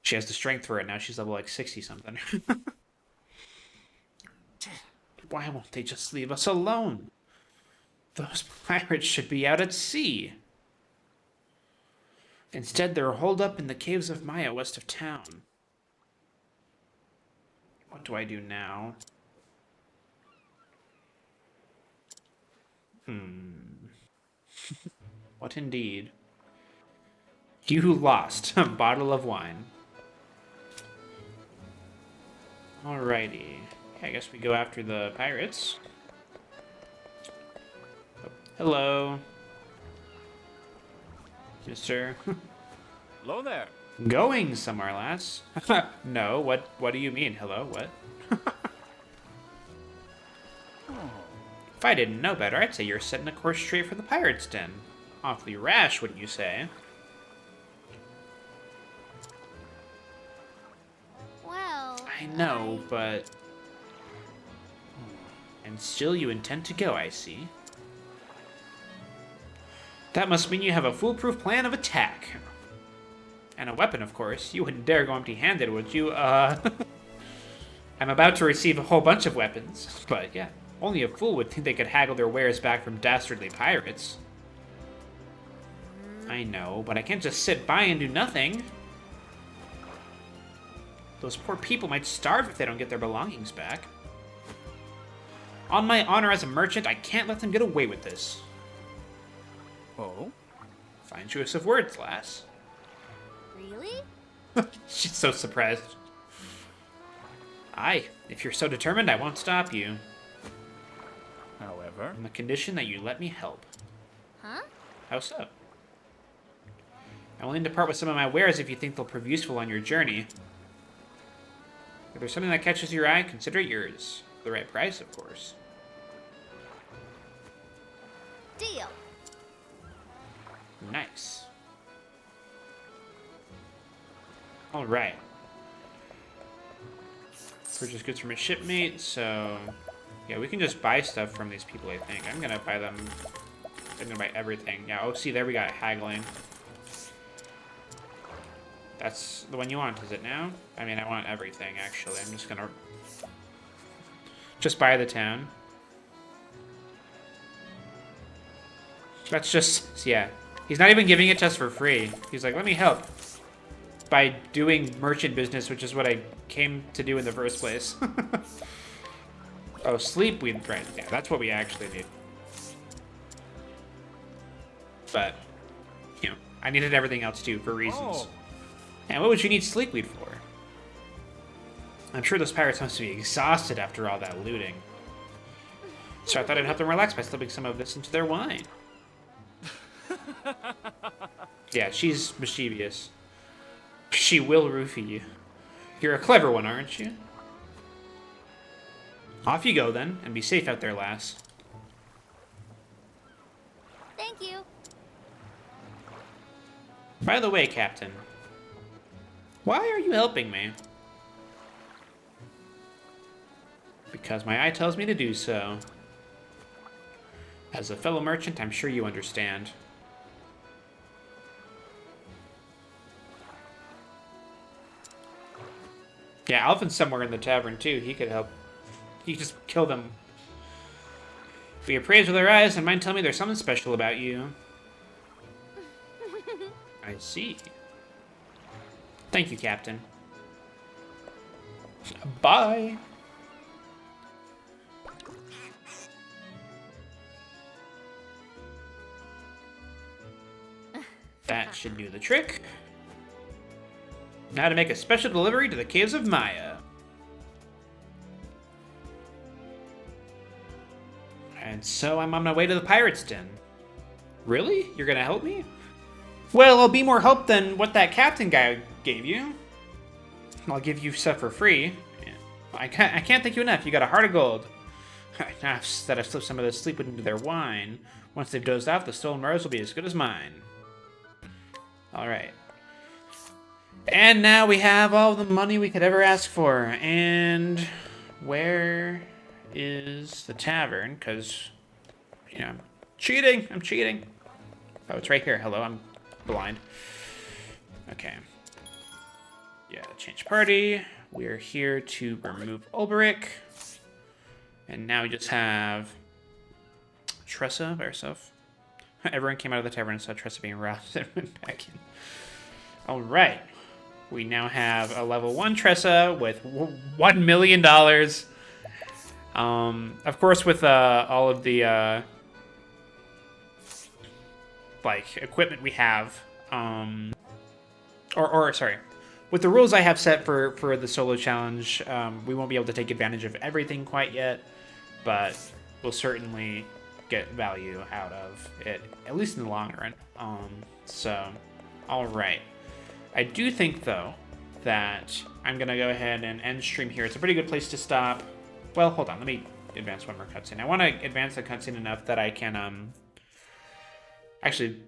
She has the strength for it now. She's level like 60-something. Why won't they just leave us alone? Those pirates should be out at sea. Instead, they're holed up in the caves of Maya west of town. What do I do now? What indeed? You lost a bottle of wine. Alrighty. I guess we go after the pirates. Oh, hello. Mister. hello there. Going somewhere, lass. No, what do you mean? Hello, what? If I didn't know better, I'd say you're setting a course straight for the pirates' den. Awfully rash, wouldn't you say? Well, I know, but... And still you intend to go, I see. That must mean you have a foolproof plan of attack. And a weapon, of course. You wouldn't dare go empty-handed, would you? I'm about to receive a whole bunch of weapons. But yeah, only a fool would think they could haggle their wares back from dastardly pirates. I know, but I can't just sit by and do nothing. Those poor people might starve if they don't get their belongings back. On my honor as a merchant, I can't let them get away with this. Oh? Fine choice of words, lass. really? She's so surprised. Aye, if you're so determined, I won't stop you. However? On the condition that you let me help. Huh? How so? I'm willing to part with some of my wares if you think they'll prove useful on your journey. If there's something that catches your eye, consider it yours. For the right price, of course. Deal. Nice. Alright. Purchase goods from a shipmate, so... Yeah, we can just buy stuff from these people, I think. I'm gonna buy them... I'm gonna buy everything. Yeah, oh, see, there we got haggling. That's the one you want, is it now? I mean, I want everything, actually. I'm just gonna... Just buy the town. That's just... Yeah. He's not even giving it to us for free. He's like, let me help. By doing merchant business, which is what I came to do in the first place. Oh, sleep weed, right. Yeah, that's what we actually need. But, you know, I needed everything else too, for reasons. Oh. And what would you need sleep weed for? I'm sure those pirates must be exhausted after all that looting. So I thought I'd help them relax by slipping some of this into their wine. Yeah, she's mischievous. She will roofie you. You're a clever one, aren't you? Off you go, then, and be safe out there, lass. Thank you. By the way, Captain, why are you helping me? Because my eye tells me to do so. As a fellow merchant, I'm sure you understand. Yeah, Alvin's somewhere in the tavern, too. He could help. He could just kill them. If we appraise with our eyes, and mind tell me there's something special about you. I see. Thank you, Captain. Bye. That should do the trick. Now to make a special delivery to the Caves of Maya. And so I'm on my way to the Pirate's Den. Really? You're gonna help me? Well, I'll be more help than what that captain guy gave you. I'll give you stuff for free. I can't thank you enough. You got a heart of gold. Now that I've slipped some of the sleep into their wine, once they've dozed off, the stolen rose will be as good as mine. Alright. And now we have all the money we could ever ask for. And where is the tavern? Because, you know, I'm cheating. I'm cheating. Oh, it's right here. Hello, I'm blind. Okay. Yeah, change party. We're here to remove Olberic. And now we just have Tressa by herself. Everyone came out of the tavern and saw Tressa being robbed and went back in. Alright. We now have a level 1 Tressa with $1 million. Of course, with all of the like equipment we have, sorry, with the rules I have set for the solo challenge, we won't be able to take advantage of everything quite yet, but we'll certainly get value out of it, at least in the long run. So, all right. I do think, though, that I'm going to go ahead and end stream here. It's a pretty good place to stop. Well, hold on. Let me advance one more cutscene. I want to advance the cutscene enough that I can, actually,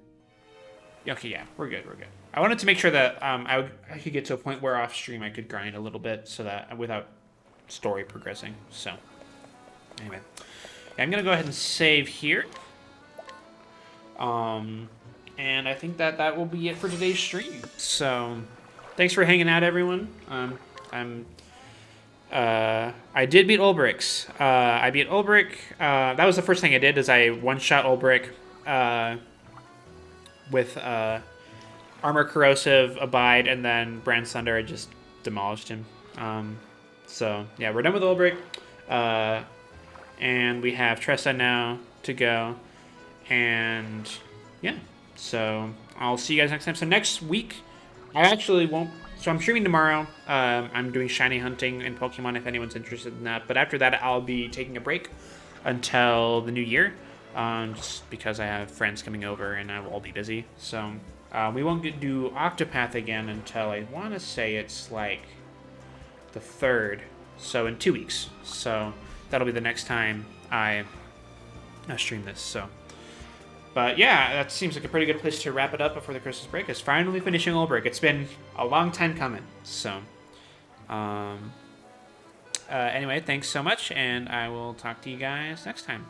okay, yeah, we're good, we're good. I wanted to make sure that I could get to a point where off stream I could grind a little bit so that without story progressing. So, anyway. Yeah, I'm going to go ahead and save here. And I think that will be it for today's stream. So, thanks for hanging out, everyone. I did beat Olberic's. I beat Olberic. That was the first thing I did, is I one-shot Olberic with Armor Corrosive, Abide, and then Brand Thunder. I just demolished him. So, yeah, we're done with Olberic. And we have Tressa now to go. And, yeah. So, I'll see you guys next time. So, next week, I actually won't... So, I'm streaming tomorrow. I'm doing shiny hunting in Pokemon if anyone's interested in that. But after that, I'll be taking a break until the new year. Just because I have friends coming over and I will all be busy. So, we won't do Octopath again until I want to say it's like the 3rd. So, in 2 weeks. So, that'll be the next time I stream this. So, but yeah, that seems like a pretty good place to wrap it up before the Christmas break. Is finally finishing Olberic. It's been a long time coming. So, anyway, thanks so much, and I will talk to you guys next time.